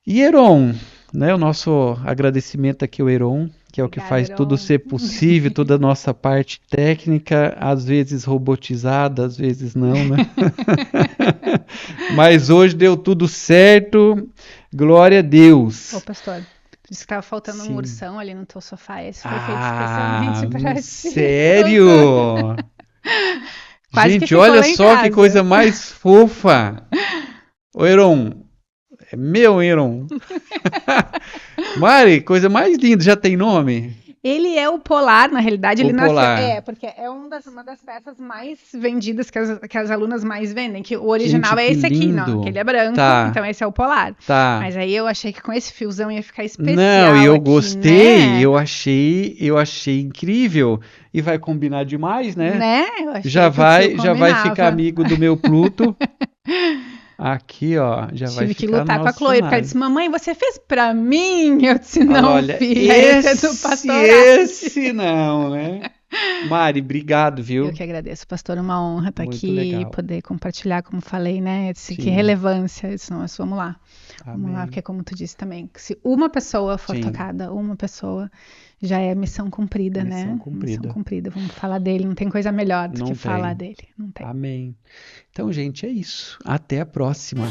E Heron, né, o nosso agradecimento aqui ao Heron, que é o que faz tudo ser possível, toda a nossa parte técnica, às vezes robotizada, às vezes não, né? Mas hoje deu tudo certo, glória a Deus. Ô, pastor, disse que estava faltando Sim. um ursão ali no teu sofá, esse foi feito especialmente para ti. Sério? Quase gente, olha só que coisa mais fofa. Ô, Heron, é meu, Heron. Mari, coisa mais linda, já tem nome? Ele é o Polar, na realidade, ele nasceu. Polar. Porque é uma das peças mais vendidas que as alunas mais vendem, que o original Gente, é esse aqui, lindo. não, que ele é branco, Tá. então esse é o Polar. Tá. Mas aí eu achei que com esse fiozão ia ficar especial. Não, eu aqui, gostei, né? eu achei incrível. E vai combinar demais, né? Eu achei Já que vai combinava. ficar amigo do meu Pluto. Aqui, ó, já vai Tive que ficar lutar com a nosso Chloe, porque ela cenário. disse, mamãe, você fez pra mim? Eu disse, não, Olha, filha, esse é do pastor. esse não, né? Mari, obrigado, viu? Eu que agradeço, pastor, uma honra estar Muito aqui legal. e poder compartilhar, como falei, né? Que Sim. relevância, isso, nós vamos lá. Amém. Vamos lá, porque como tu disse também, se uma pessoa for Sim. tocada, uma pessoa já é missão cumprida, né? Missão cumprida. Missão cumprida, vamos falar dele, não tem coisa melhor do Não que tem. falar dele, não tem. Amém. Então, gente, é isso. Até a próxima.